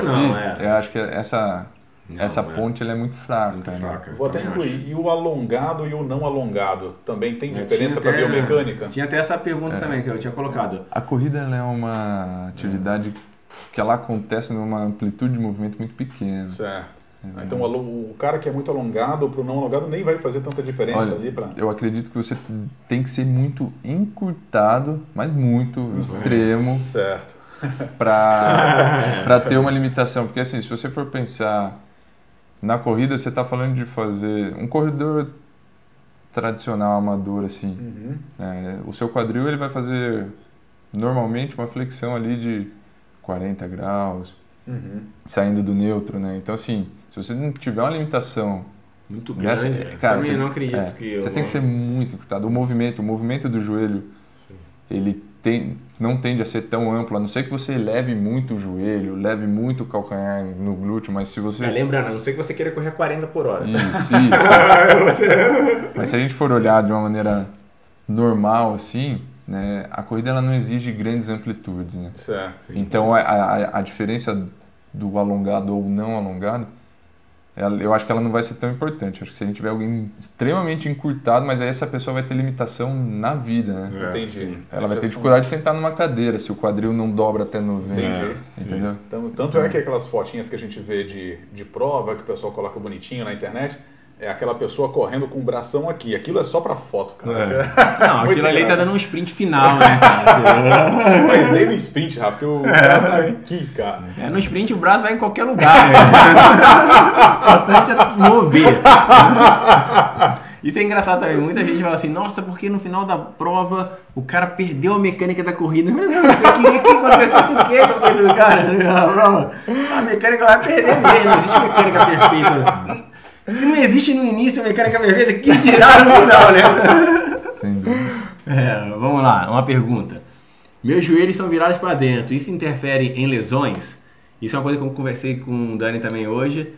eu acho que essa ponte ela é muito fraca. Vou até incluir. E o alongado e o não alongado também tem diferença para biomecânica? Tinha até essa pergunta também que eu tinha colocado. A corrida ela é uma atividade que ela acontece numa amplitude de movimento muito pequena. Certo. Então o cara que é muito alongado para o não alongado nem vai fazer tanta diferença. Olha, ali para... Eu acredito que você tem que ser muito encurtado, mas muito extremo. Certo. Para ter uma limitação. Porque assim, se você for pensar na corrida, você está falando de fazer um corredor tradicional, amador, assim. O seu quadril ele vai fazer normalmente uma flexão ali de 40 graus, saindo do neutro, né? Então assim, se você não tiver uma limitação muito grande, cara, também não acredito que você tem que ser muito encurtado. O movimento do joelho, ele não tende a ser tão amplo, a não ser que você leve muito o joelho, leve muito o calcanhar no glúteo, mas se você... lembrando, a não ser que você queira correr 40 por hora. Isso. Mas se a gente for olhar de uma maneira normal, assim, né, a corrida ela não exige grandes amplitudes, né? Certo. Então a diferença do alongado ou não alongado, eu acho que ela não vai ser tão importante. Acho que se a gente tiver alguém extremamente encurtado, mas aí essa pessoa vai ter limitação na vida, né? Entendi. Ela vai ter dificuldade de sentar numa cadeira se o quadril não dobra até 90. Entendi. Entendeu? Então, tanto é que aquelas fotinhas que a gente vê de prova, que o pessoal coloca bonitinho na internet, é aquela pessoa correndo com o bração aqui. Aquilo é só pra foto, cara. Não, aquilo ali tá dando um sprint final, né, cara? Mas nem no sprint, Rafa, porque o cara tá aqui, cara. No sprint o braço vai em qualquer lugar, né? O importante é mover. Isso é engraçado também. Muita gente fala assim, nossa, porque no final da prova o cara perdeu a mecânica da corrida. Você queria que acontecesse o quê com aquele cara? A mecânica vai perder mesmo, não existe mecânica perfeita. Se não existe no início a mecânica perfeita, que dirá no final, né? Sem dúvida. Vamos lá, uma pergunta. Meus joelhos são virados para dentro, isso interfere em lesões? Isso é uma coisa que eu conversei com o Dani também hoje.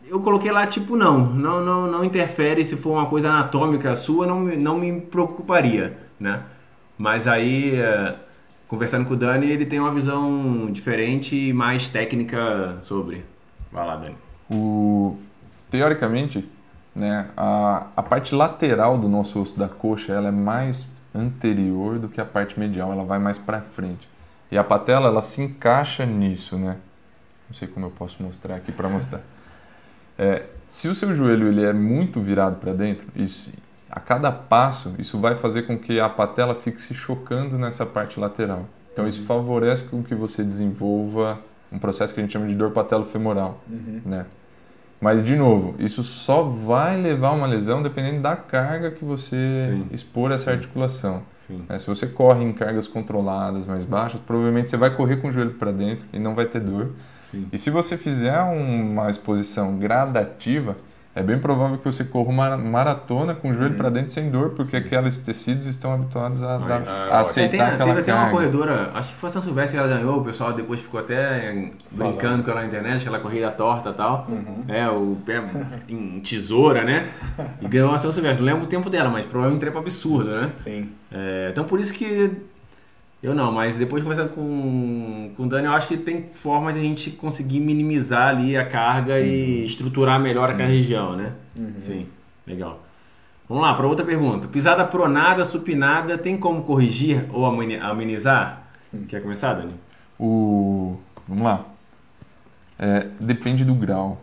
Eu coloquei lá, tipo, não interfere. Se for uma coisa anatômica sua, não me preocuparia, né? Mas aí... conversando com o Dani, ele tem uma visão diferente e mais técnica sobre. Vai lá, Dani. Teoricamente, né, a parte lateral do nosso osso da coxa ela é mais anterior do que a parte medial, ela vai mais para frente. E a patela ela se encaixa nisso, né? Não sei como eu posso mostrar aqui para mostrar. Se o seu joelho ele é muito virado para dentro, a cada passo, isso vai fazer com que a patela fique se chocando nessa parte lateral. Então, isso favorece com que você desenvolva um processo que a gente chama de dor patelofemoral, né? Mas, de novo, isso só vai levar a uma lesão dependendo da carga que você expor essa articulação. Se você corre em cargas controladas, mais baixas, provavelmente você vai correr com o joelho para dentro e não vai ter dor. E se você fizer uma exposição gradativa, é bem provável que você corra uma maratona com o joelho para dentro sem dor, porque aqueles tecidos estão habituados a aceitar aquela carga. Teve até uma corredora, acho que foi a São Silvestre que ela ganhou, o pessoal depois ficou até brincando com ela na internet, que ela corria torta e tal, o pé em tesoura, né? E ganhou a São Silvestre. Não lembro o tempo dela, mas provavelmente um tempo absurdo, né? Sim. Então por isso que... Eu não, mas depois conversando com o Dani, eu acho que tem formas de a gente conseguir minimizar ali a carga e estruturar melhor aquela região, né? Sim, legal. Vamos lá, para outra pergunta. Pisada pronada, supinada, tem como corrigir ou amenizar? Quer começar, Dani? Vamos lá. Depende do grau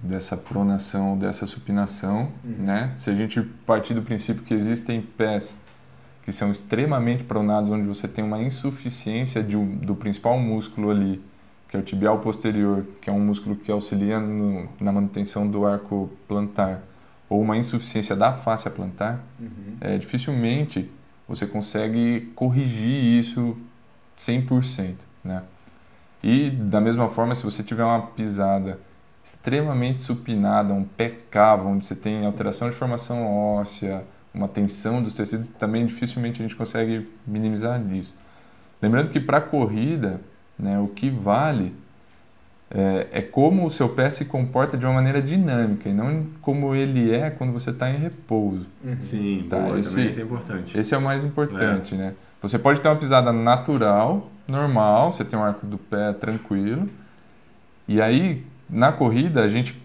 dessa pronação, dessa supinação, né? Se a gente partir do princípio que existem pés que são extremamente pronados, onde você tem uma insuficiência do principal músculo ali, que é o tibial posterior, que é um músculo que auxilia na manutenção do arco plantar, ou uma insuficiência da fáscia plantar, dificilmente você consegue corrigir isso 100%, né? E da mesma forma, se você tiver uma pisada extremamente supinada, um pé cavo, onde você tem alteração de formação óssea, uma tensão dos tecidos, também dificilmente a gente consegue minimizar isso. Lembrando que para a corrida, né, o que vale é como o seu pé se comporta de uma maneira dinâmica e não como ele é quando você está em repouso. Sim, tá? Boa, também isso é importante. Esse é o mais importante, né? Você pode ter uma pisada natural, normal, você tem um arco do pé tranquilo, e aí na corrida a gente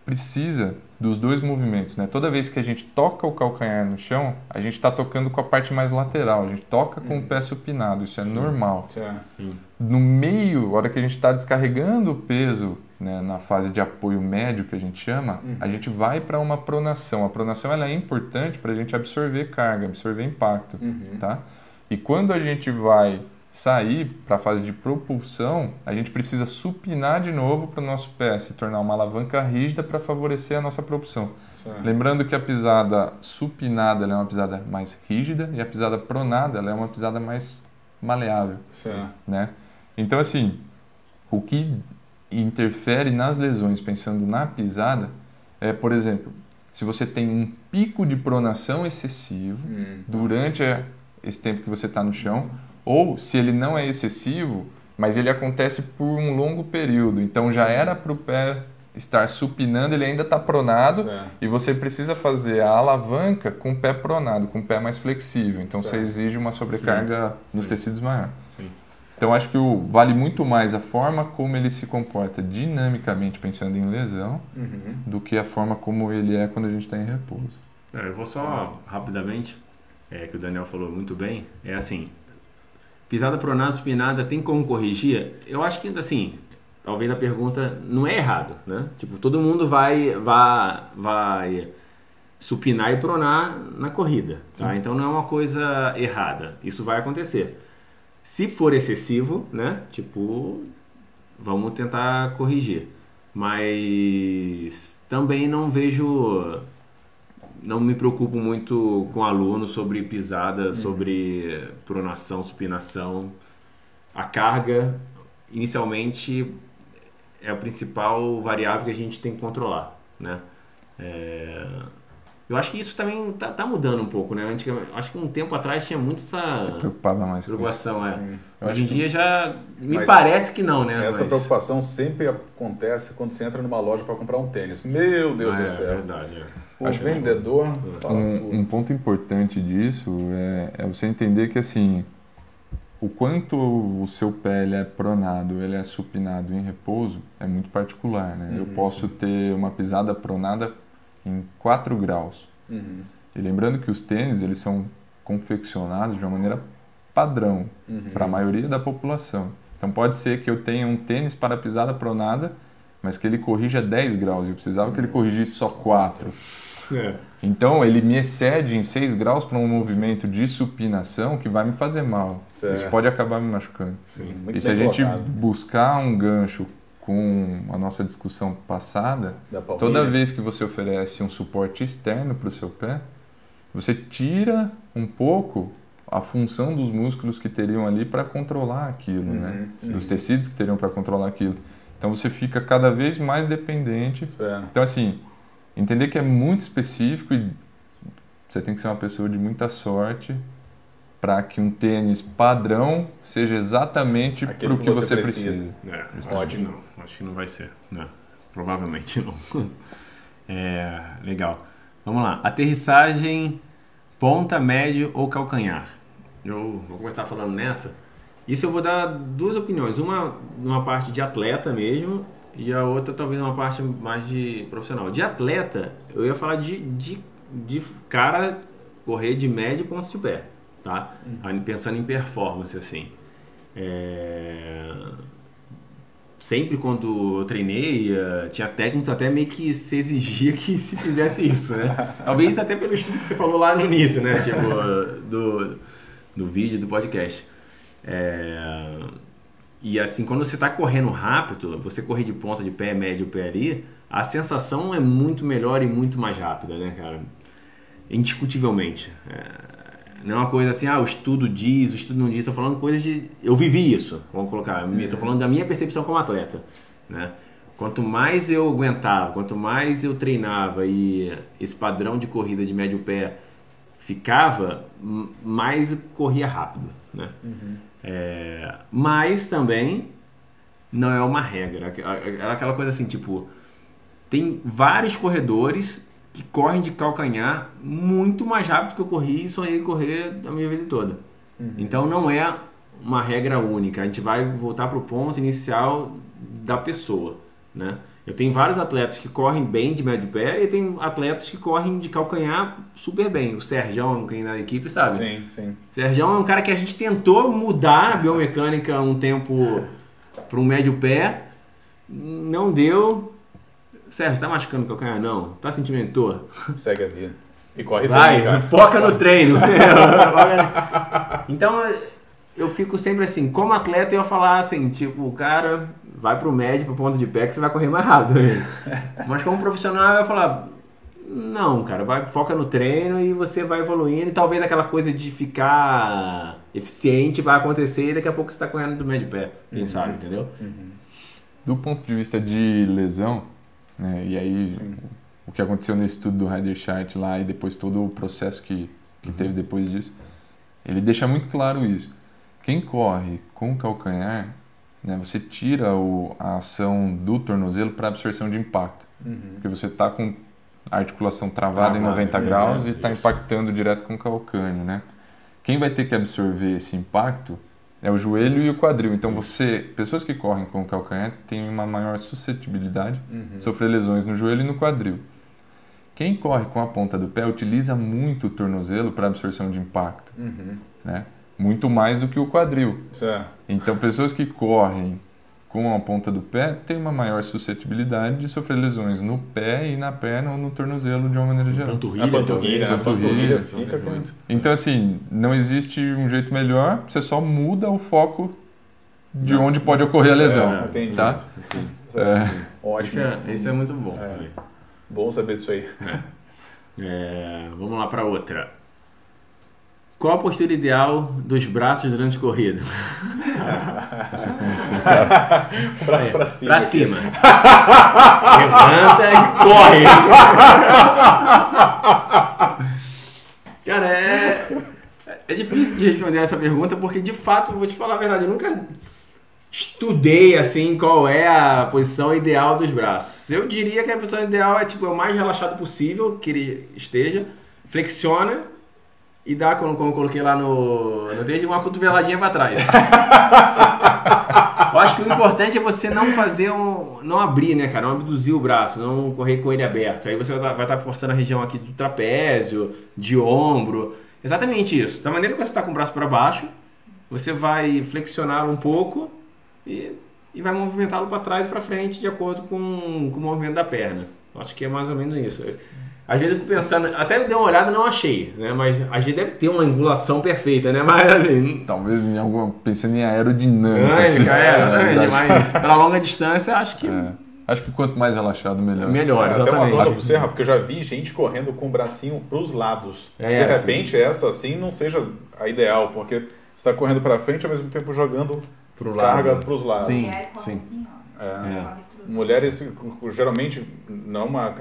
precisa dos dois movimentos, né? Toda vez que a gente toca o calcanhar no chão, a gente está tocando com a parte mais lateral, a gente toca com o pé supinado, isso é normal. No meio, a hora que a gente está descarregando o peso, né, na fase de apoio médio, que a gente chama, a gente vai para uma pronação. A pronação ela é importante para a gente absorver carga, absorver impacto, tá? E quando a gente vai sair para a fase de propulsão, a gente precisa supinar de novo para o nosso pé se tornar uma alavanca rígida para favorecer a nossa propulsão. Certo. Lembrando que a pisada supinada ela é uma pisada mais rígida e a pisada pronada ela é uma pisada mais maleável. Certo. Né? Então, assim, o que interfere nas lesões pensando na pisada é, por exemplo, se você tem um pico de pronação excessivo durante esse tempo que você está no chão, ou se ele não é excessivo, mas ele acontece por um longo período. Então já era para o pé estar supinando, ele ainda está pronado, certo. E você precisa fazer a alavanca com o pé pronado, com o pé mais flexível. Então certo. Você exige uma sobrecarga nos tecidos maior. Sim. Então acho que vale muito mais a forma como ele se comporta dinamicamente pensando em lesão do que a forma como ele é quando a gente está em repouso. Eu vou só rapidamente, que o Daniel falou muito bem, é assim, pisada pronada, supinada, tem como corrigir? Eu acho que, assim, talvez a pergunta não é errado, né? Tipo, todo mundo vai supinar e pronar na corrida, tá? Então não é uma coisa errada, isso vai acontecer. Se for excessivo, né? Tipo, vamos tentar corrigir. Mas também não me preocupo muito com aluno sobre pisada, sobre pronação, supinação. A carga, inicialmente, é a principal variável que a gente tem que controlar, né? Eu acho que isso também tá mudando um pouco, né? Acho que um tempo atrás tinha muito essa se preocupava mais preocupação. Hoje em dia já me parece que não, né? Essa preocupação sempre acontece quando você entra numa loja para comprar um tênis. Meu Deus do céu. É verdade. O vendedor fala tudo. Um ponto importante disso é você entender que, assim, o quanto o seu pé ele é pronado, ele é supinado em repouso, é muito particular, né? Eu posso ter uma pisada pronada em 4 graus. E lembrando que os tênis, eles são confeccionados de uma maneira padrão para a maioria da população. Então pode ser que eu tenha um tênis para pisada pronada, mas que ele corrija 10 graus. Eu precisava que ele corrigisse só 4. Então ele me excede em 6 graus para um movimento de supinação que vai me fazer mal. Certo. Isso pode acabar me machucando. E se a gente buscar um gancho com a nossa discussão passada, toda vez que você oferece um suporte externo para o seu pé, você tira um pouco a função dos músculos que teriam ali para controlar aquilo, né? Dos tecidos que teriam para controlar aquilo. Então você fica cada vez mais dependente. Certo. Então, assim, entender que é muito específico e você tem que ser uma pessoa de muita sorte para que um tênis padrão seja exatamente para o que você precisa. Ótimo. Acho que não vai ser. Não, provavelmente não. Legal. Vamos lá. Aterrissagem, ponta, médio ou calcanhar? Eu vou começar falando nessa. Isso eu vou dar 2 opiniões. Uma numa parte de atleta mesmo e a outra talvez numa parte mais de profissional. De atleta, eu ia falar de cara correr de médio e ponta de pé. Tá? Pensando em performance, assim. Sempre quando eu treinei, tinha técnicos até meio que se exigia que se fizesse isso, né? Talvez até pelo estudo que você falou lá no início, né? Tipo, do vídeo, do podcast. E assim, quando você está correndo rápido, você correr de ponta de pé, médio pé ali, a sensação é muito melhor e muito mais rápida, né, cara? Indiscutivelmente. Não é uma coisa assim, o estudo diz, o estudo não diz. Estou falando coisas de... Eu vivi isso, vamos colocar. Estou falando da minha percepção como atleta, né? Quanto mais eu aguentava, quanto mais eu treinava e esse padrão de corrida de médio pé ficava, mais eu corria rápido, né? Mas também não é uma regra. É aquela coisa assim, tipo... Tem vários corredores que correm de calcanhar muito mais rápido que eu corri e sonhei correr a minha vida toda. Então não é uma regra única. A gente vai voltar para o ponto inicial da pessoa, né? Eu tenho vários atletas que correm bem de médio pé e tenho atletas que correm de calcanhar super bem. O Sergião, quem na equipe sabe. Sim, sim. O Sergião é um cara que a gente tentou mudar a biomecânica um tempo para um médio pé, não deu. Sérgio, tá machucando o calcanhar? Não. Tá sentindo dor? Segue a vida. E corre bem, cara. Foca no treino. Então, eu fico sempre assim, como atleta eu ia falar assim, tipo, o cara vai pro médio, pro ponto de pé que você vai correr mais rápido. Mas como profissional eu ia falar, não, cara, foca no treino e você vai evoluindo e talvez aquela coisa de ficar eficiente vai acontecer e daqui a pouco você tá correndo do médio pé, quem sabe, entendeu? Do ponto de vista de lesão, né, e aí o que aconteceu nesse estudo do Ryder Chart lá e depois todo o processo que teve depois disso, ele deixa muito claro isso. Quem corre com calcanhar, né, você tira a ação do tornozelo para absorção de impacto. Porque você está com a articulação travada em 90 graus e está impactando direto com o calcâneo. Né? Quem vai ter que absorver esse impacto é o joelho e o quadril. Então, pessoas que correm com o calcanhar têm uma maior suscetibilidade de sofrer lesões no joelho e no quadril. Quem corre com a ponta do pé utiliza muito o tornozelo para absorção de impacto. Né? Muito mais do que o quadril. Certo. Então, pessoas que correm com a ponta do pé têm uma maior suscetibilidade de sofrer lesões no pé e na perna ou no tornozelo de uma maneira geral. Panturrilha fica muito. Então, assim, não existe um jeito melhor, você só muda o foco de onde pode ocorrer a lesão. Entendi. Tá? Ótimo. Isso é muito bom. Bom saber disso aí. Vamos lá para outra. Qual a postura ideal dos braços durante a corrida? O braço para cima. Para cima. Levanta e corre. Cara, é difícil de responder essa pergunta porque, de fato, eu vou te falar a verdade, eu nunca estudei assim qual é a posição ideal dos braços. Eu diria que a posição ideal é tipo o mais relaxado possível que ele esteja, flexiona e dá, como eu coloquei lá no texto, uma cotoveladinha para trás. Eu acho que o importante é você não fazer não abrir, né, cara? Não abduzir o braço, não correr com ele aberto. Aí você vai estar forçando a região aqui do trapézio, de ombro. Exatamente isso. Da maneira que você está com o braço para baixo, você vai flexioná-lo um pouco e vai movimentá-lo para trás e para frente de acordo com o movimento da perna. Eu acho que é mais ou menos isso. Às vezes eu fico pensando, até eu dei uma olhada e não achei, né? Mas a gente deve ter uma angulação perfeita, né? Mas assim, talvez em pensando em aerodinâmica. Mas para longa distância, acho que... Acho que quanto mais relaxado, melhor. Melhor, exatamente. Até uma coisa pra você, Rafa, porque eu já vi gente correndo com o bracinho pros lados. De repente, essa assim não seja a ideal, porque você está correndo para frente ao mesmo tempo jogando carga pros lados. Sim. Assim, Mulheres, geralmente,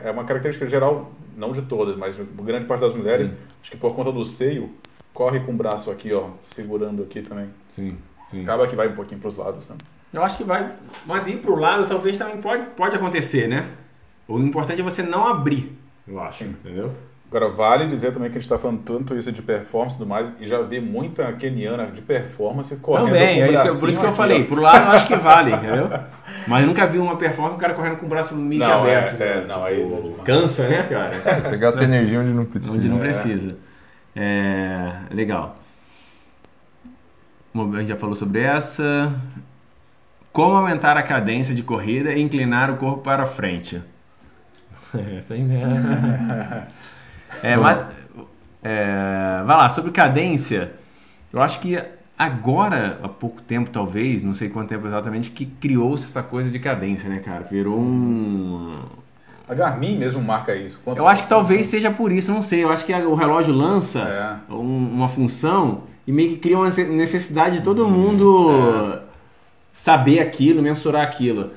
é uma característica geral, não de todas, mas grande parte das mulheres, acho que por conta do seio, corre com o braço aqui, ó, segurando aqui também. Sim. Acaba que vai um pouquinho para os lados, né? Eu acho que vai, mas ir pro lado talvez também pode acontecer, né? O importante é você não abrir, eu acho, entendeu? Agora, vale dizer também que a gente está falando tanto isso de performance e tudo mais, e já vi muita keniana de performance correndo também, com o bracinho por isso que eu aqui, falei, ó. Pro lado eu acho que vale, entendeu? Mas eu nunca vi uma performance um cara correndo com o braço meio que aberto. Não, aí cansa, né, cara? Você gasta energia onde não precisa. Onde não precisa. Legal. A gente já falou sobre essa. Como aumentar a cadência de corrida e inclinar o corpo para frente? Essa aí, né? Vai lá, sobre cadência, eu acho que agora, há pouco tempo talvez, não sei quanto tempo exatamente, que criou-se essa coisa de cadência, né, cara? Virou A Garmin mesmo marca isso. Eu acho que talvez seja por isso, não sei. Eu acho que o relógio lança uma função e meio que cria uma necessidade de todo mundo saber aquilo, mensurar aquilo.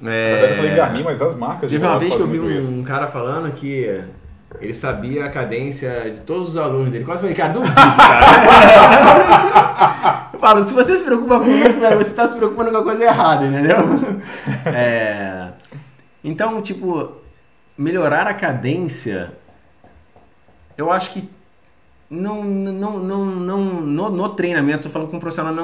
Na verdade, eu falei Garmin, mas as marcas... Teve uma vez que eu vi um cara falando que ele sabia a cadência de todos os alunos dele. Quase falei, cara, duvido, cara. Eu falo, se você se preocupa com isso, você está se preocupando com a coisa errada, entendeu? Então, tipo, melhorar a cadência, eu acho que no treinamento, tô falando com um profissional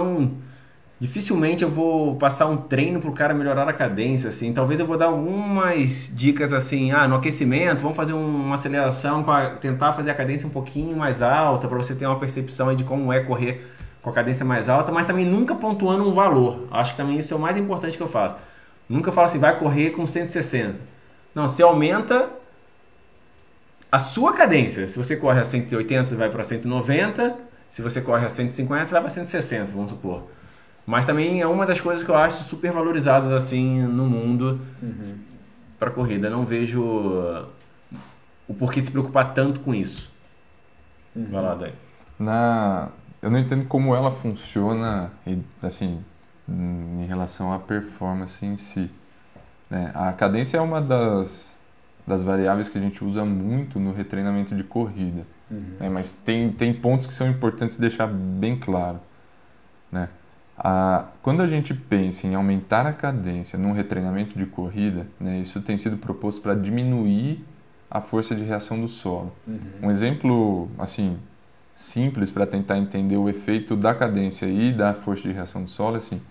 dificilmente eu vou passar um treino pro cara melhorar a cadência, assim. Talvez eu vou dar algumas dicas, assim, no aquecimento, vamos fazer uma aceleração, tentar fazer a cadência um pouquinho mais alta, para você ter uma percepção aí de como é correr com a cadência mais alta, mas também nunca pontuando um valor. Acho que também isso é o mais importante que eu faço. Nunca falo assim, vai correr com 160. Não, você aumenta a sua cadência. Se você corre a 180, você vai para 190. Se você corre a 150, você vai para 160, vamos supor. Mas também é uma das coisas que eu acho super valorizadas assim no mundo para corrida. Eu não vejo o porquê se preocupar tanto com isso. Vai lá, Dani. Eu não entendo como ela funciona, assim, em relação à performance em si, né? A cadência é uma das variáveis que a gente usa muito no retreinamento de corrida, né? Mas tem pontos que são importantes deixar bem claro, né? Quando a gente pensa em aumentar a cadência num retreinamento de corrida, né, isso tem sido proposto para diminuir a força de reação do solo. Um exemplo assim simples para tentar entender o efeito da cadência e da força de reação do solo é assim: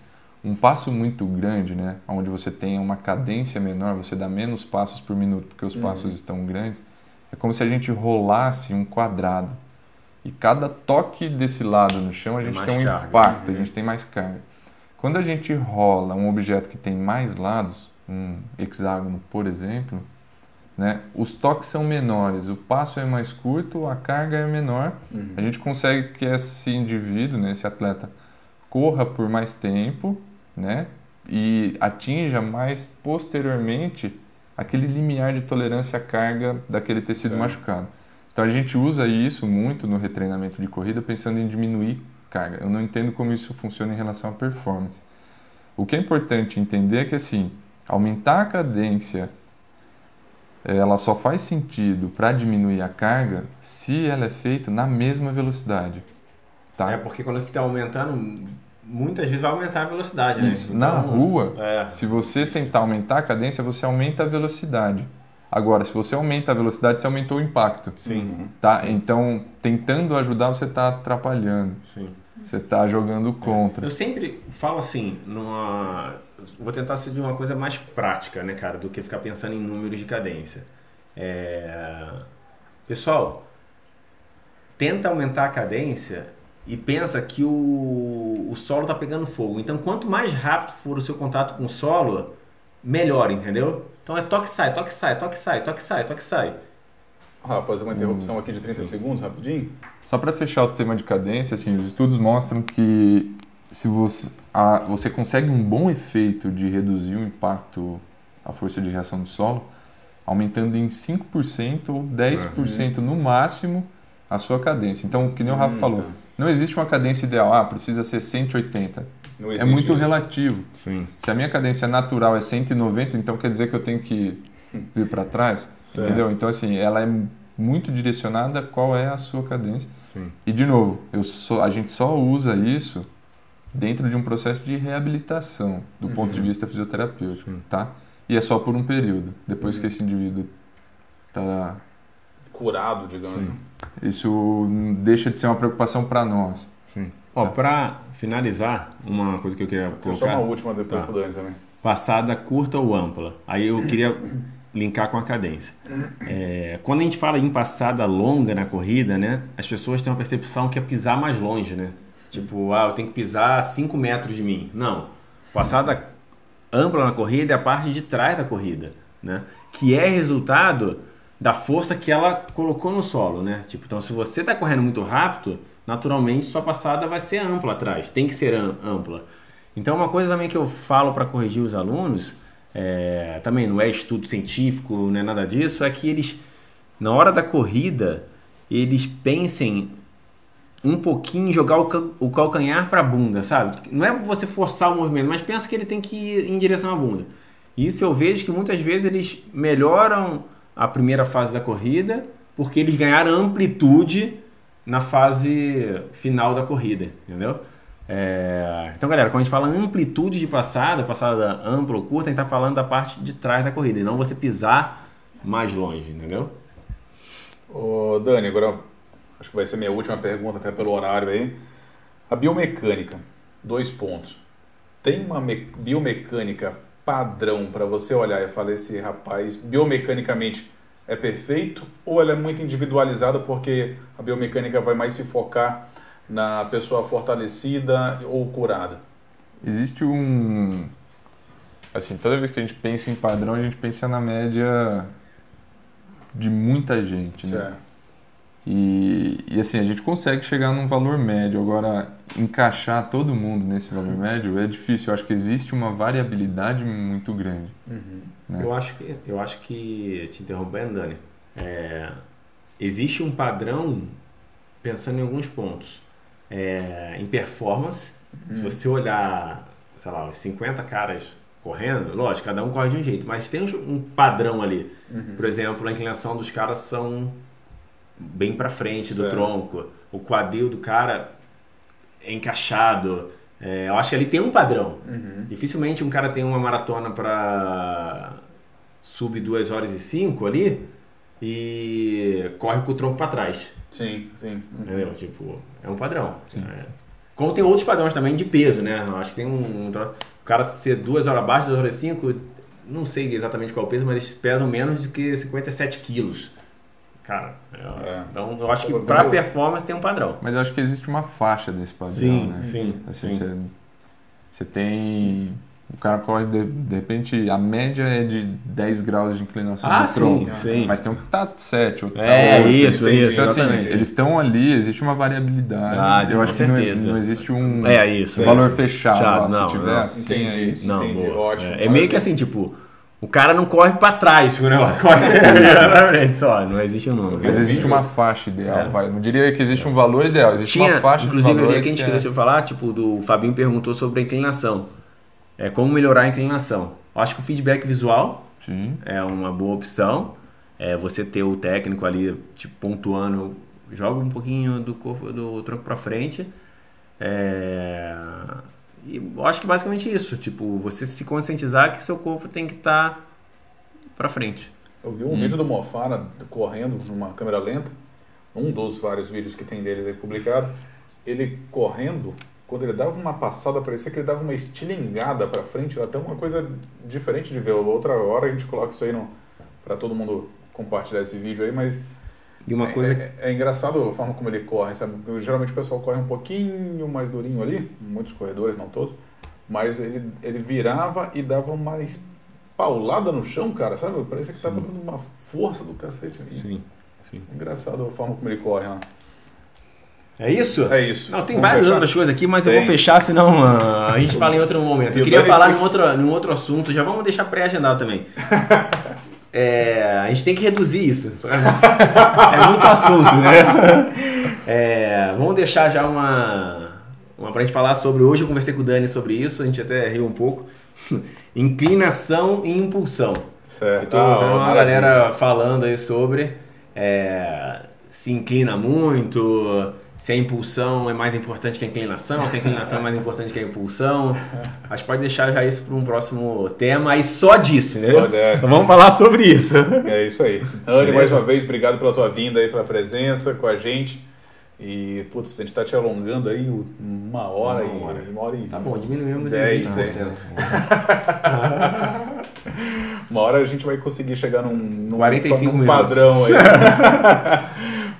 um passo muito grande, né, onde você tem uma cadência menor, você dá menos passos por minuto porque os passos estão grandes, é como se a gente rolasse um quadrado. E cada toque desse lado no chão, a gente tem um impacto, a gente tem mais carga. Quando a gente rola um objeto que tem mais lados, um hexágono, por exemplo, né, os toques são menores, o passo é mais curto, a carga é menor. A gente consegue que esse indivíduo, né, esse atleta, corra por mais tempo, né, e atinja mais posteriormente aquele limiar de tolerância à carga daquele tecido machucado. Então a gente usa isso muito no retreinamento de corrida pensando em diminuir carga. Eu não entendo como isso funciona em relação à performance. O que é importante entender é que assim, aumentar a cadência ela só faz sentido para diminuir a carga se ela é feita na mesma velocidade. Tá? É porque quando você está aumentando, muitas vezes vai aumentar a velocidade, né? Isso. Então, na rua, se você tentar aumentar a cadência, você aumenta a velocidade. Agora, se você aumenta a velocidade, você aumentou o impacto. Sim. Tá? Sim. Então, tentando ajudar, você está atrapalhando. Sim. Você está jogando contra. Eu sempre falo assim, vou tentar ser de uma coisa mais prática, né, cara, do que ficar pensando em números de cadência. Pessoal, tenta aumentar a cadência e pensa que o solo está pegando fogo. Então, quanto mais rápido for o seu contato com o solo, melhor, entendeu? Então é toque, sai, toque, sai, toque, sai, toque, sai, toque, sai. Fazer uma interrupção aqui de 30 segundos, rapidinho. Só para fechar o tema de cadência, assim, os estudos mostram que se você consegue um bom efeito de reduzir o impacto, a força de reação do solo, aumentando em 5% ou 10% no máximo a sua cadência. Então, que nem o Rafa falou, não existe uma cadência ideal, precisa ser 180. É muito relativo. Sim. Se a minha cadência natural é 190, então quer dizer que eu tenho que vir para trás, entendeu? Então, assim, ela é muito direcionada a qual é a sua cadência. Sim. E, de novo, a gente só usa isso dentro de um processo de reabilitação, do ponto de vista fisioterapêutico, tá? E é só por um período. Depois que esse indivíduo está curado, digamos assim. Isso deixa de ser uma preocupação para nós. Sim. Para finalizar, uma coisa que eu queria colocar... Só uma última depois pro Dani também. Passada curta ou ampla. Aí eu queria linkar com a cadência. Quando a gente fala em passada longa na corrida, né, as pessoas têm uma percepção que é pisar mais longe, né? Tipo, eu tenho que pisar 5 metros de mim. Não. Passada ampla na corrida é a parte de trás da corrida, né? Que é resultado da força que ela colocou no solo, né? Tipo, então, se você está correndo muito rápido, naturalmente sua passada vai ser ampla atrás, tem que ser ampla. Então uma coisa também que eu falo para corrigir os alunos, também não é estudo científico, não é nada disso, é que eles, na hora da corrida, eles pensem um pouquinho em jogar o calcanhar para a bunda, sabe? Não é você forçar o movimento, mas pensa que ele tem que ir em direção à bunda. Isso eu vejo que muitas vezes eles melhoram a primeira fase da corrida porque eles ganharam amplitude na fase final da corrida, entendeu? Então, galera, quando a gente fala amplitude de passada ampla ou curta, a gente está falando da parte de trás da corrida, e não você pisar mais longe, entendeu? Ô, Dani, agora acho que vai ser minha última pergunta, até pelo horário aí. A biomecânica, 2 pontos. tem uma biomecânica padrão para você olhar e falar, esse rapaz biomecanicamente é perfeito, ou ela é muito individualizada porque a biomecânica vai mais se focar na pessoa fortalecida ou curada? Existe assim, toda vez que a gente pensa em padrão, a gente pensa na média de muita gente, né? Certo. E assim, a gente consegue chegar num valor médio. Agora, encaixar todo mundo nesse valor médio é difícil. Eu acho que existe uma variabilidade muito grande. Né? Eu acho que, te interrompendo, Dani, existe um padrão pensando em alguns pontos. Em performance, se você olhar, sei lá, os 50 caras correndo, lógico, cada um corre de um jeito, mas tem um padrão ali. Por exemplo, a inclinação dos caras são bem para frente do tronco, o quadril do cara é encaixado. Eu acho que ali tem um padrão. Dificilmente um cara tem uma maratona para sub 2 horas e 5 ali e corre com o tronco para trás. Sim. Entendeu? Tipo, é um padrão. Como tem outros padrões também de peso, né? Eu acho que tem o cara ser 2 horas abaixo, 2 horas e 5, não sei exatamente qual é o peso, mas eles pesam menos do que 57 quilos. Cara, então eu acho que para performance tem um padrão. Mas eu acho que existe uma faixa desse padrão, né? Sim. Você tem... O cara corre, de repente, a média é de 10 graus de inclinação do tronco. Sim. Mas tem um que tá 7, outro isso. Então, assim, eles estão ali, existe uma variabilidade. Eu acho que não existe um valor fechado. Se tiver assim, é isso. Entendi. Ótimo. É meio que assim, tipo... O cara não corre pra trás, o negócio corre pra frente só, não existe um número. Mas existe uma faixa ideal, não diria que existe um valor ideal, existe uma faixa de valores. Inclusive, o que a gente queria falar, tipo, o Fabinho perguntou sobre a inclinação. Como melhorar a inclinação. Eu acho que o feedback visual é uma boa opção. Você ter o técnico ali, tipo, pontuando, joga um pouquinho do corpo, do tronco pra frente. E eu acho que basicamente isso, tipo, você se conscientizar que seu corpo tem que estar pra frente. Eu vi um vídeo do Mo Farah correndo numa câmera lenta, um dos vários vídeos que tem deles aí publicado, ele correndo, quando ele dava uma passada, parecia que ele dava uma estilingada pra frente, até uma coisa diferente de ver. Outra hora a gente coloca isso aí pra todo mundo compartilhar esse vídeo aí, mas... E uma coisa... É engraçado a forma como ele corre, sabe? Geralmente o pessoal corre um pouquinho mais durinho ali, muitos corredores, não todos, mas ele virava e dava uma paulada no chão, cara, sabe? Parecia que estava dando uma força do cacete ali. Sim. Engraçado a forma como ele corre, né? É isso? É isso. Não, tem várias outras coisas aqui, mas eu vou fechar, senão a gente fala em outro momento. Eu queria falar num outro assunto, já vamos deixar pré-agendado também. A gente tem que reduzir isso. É muito assunto, né? Vamos deixar já uma pra gente falar sobre... Hoje eu conversei com o Dani sobre isso, a gente até riu um pouco. Inclinação e impulsão. Certo. Eu tô vendo uma galera falando aí sobre se inclina muito... Se a impulsão é mais importante que a inclinação, se a inclinação é mais importante que a impulsão. Acho que pode deixar já isso para um próximo tema e só disso, né? Então vamos falar sobre isso. É isso aí. Anny, mais uma vez, obrigado pela tua vinda aí, pela presença com a gente. E, putz, a gente tá te alongando aí uma hora e... Tá bom, diminuímos 10, 20%. Uma hora a gente vai conseguir chegar num 45 num padrão aí.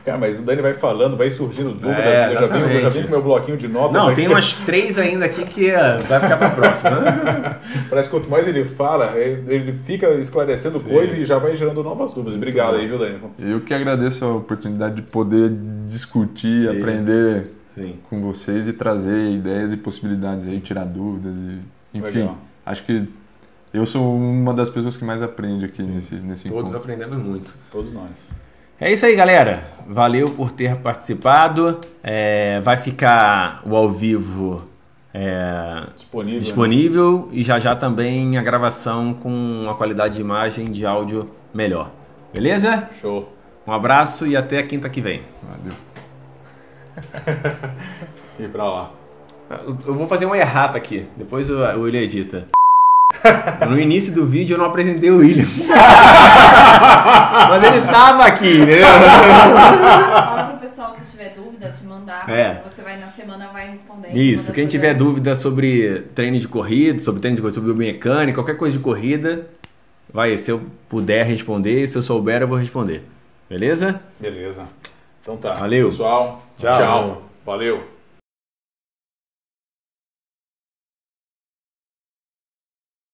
Cara, mas o Dani vai falando, vai surgindo dúvida. Eu já vim com meu bloquinho de notas. Não, aqui. tem umas 3 ainda aqui que vai ficar pra próxima. Parece que quanto mais ele fala, ele fica esclarecendo coisas e já vai gerando novas dúvidas. Obrigado aí, viu, Dani? Eu que agradeço a oportunidade de poder discutir, aprender com vocês e trazer ideias e possibilidades aí, tirar dúvidas. Enfim, legal. Acho que eu sou uma das pessoas que mais aprende aqui nesse encontro. Todos aprendemos muito. Todos nós. É isso aí, galera. Valeu por ter participado. Vai ficar o ao vivo disponível e já também a gravação com uma qualidade de imagem de áudio melhor. Beleza? Show. Um abraço e até a quinta que vem. Valeu. E pra lá. Eu vou fazer uma errata aqui. Depois o William edita. No início do vídeo eu não apresentei o William. Mas ele tava aqui, entendeu? pessoal, se tiver dúvida, te mandar. Você vai na semana, vai responder. Isso, quem tiver dúvida sobre treino de corrida, sobre biomecânica, qualquer coisa de corrida, se eu puder responder, se eu souber, eu vou responder. Beleza? Beleza. Então tá. Valeu. Pessoal, tchau. Valeu.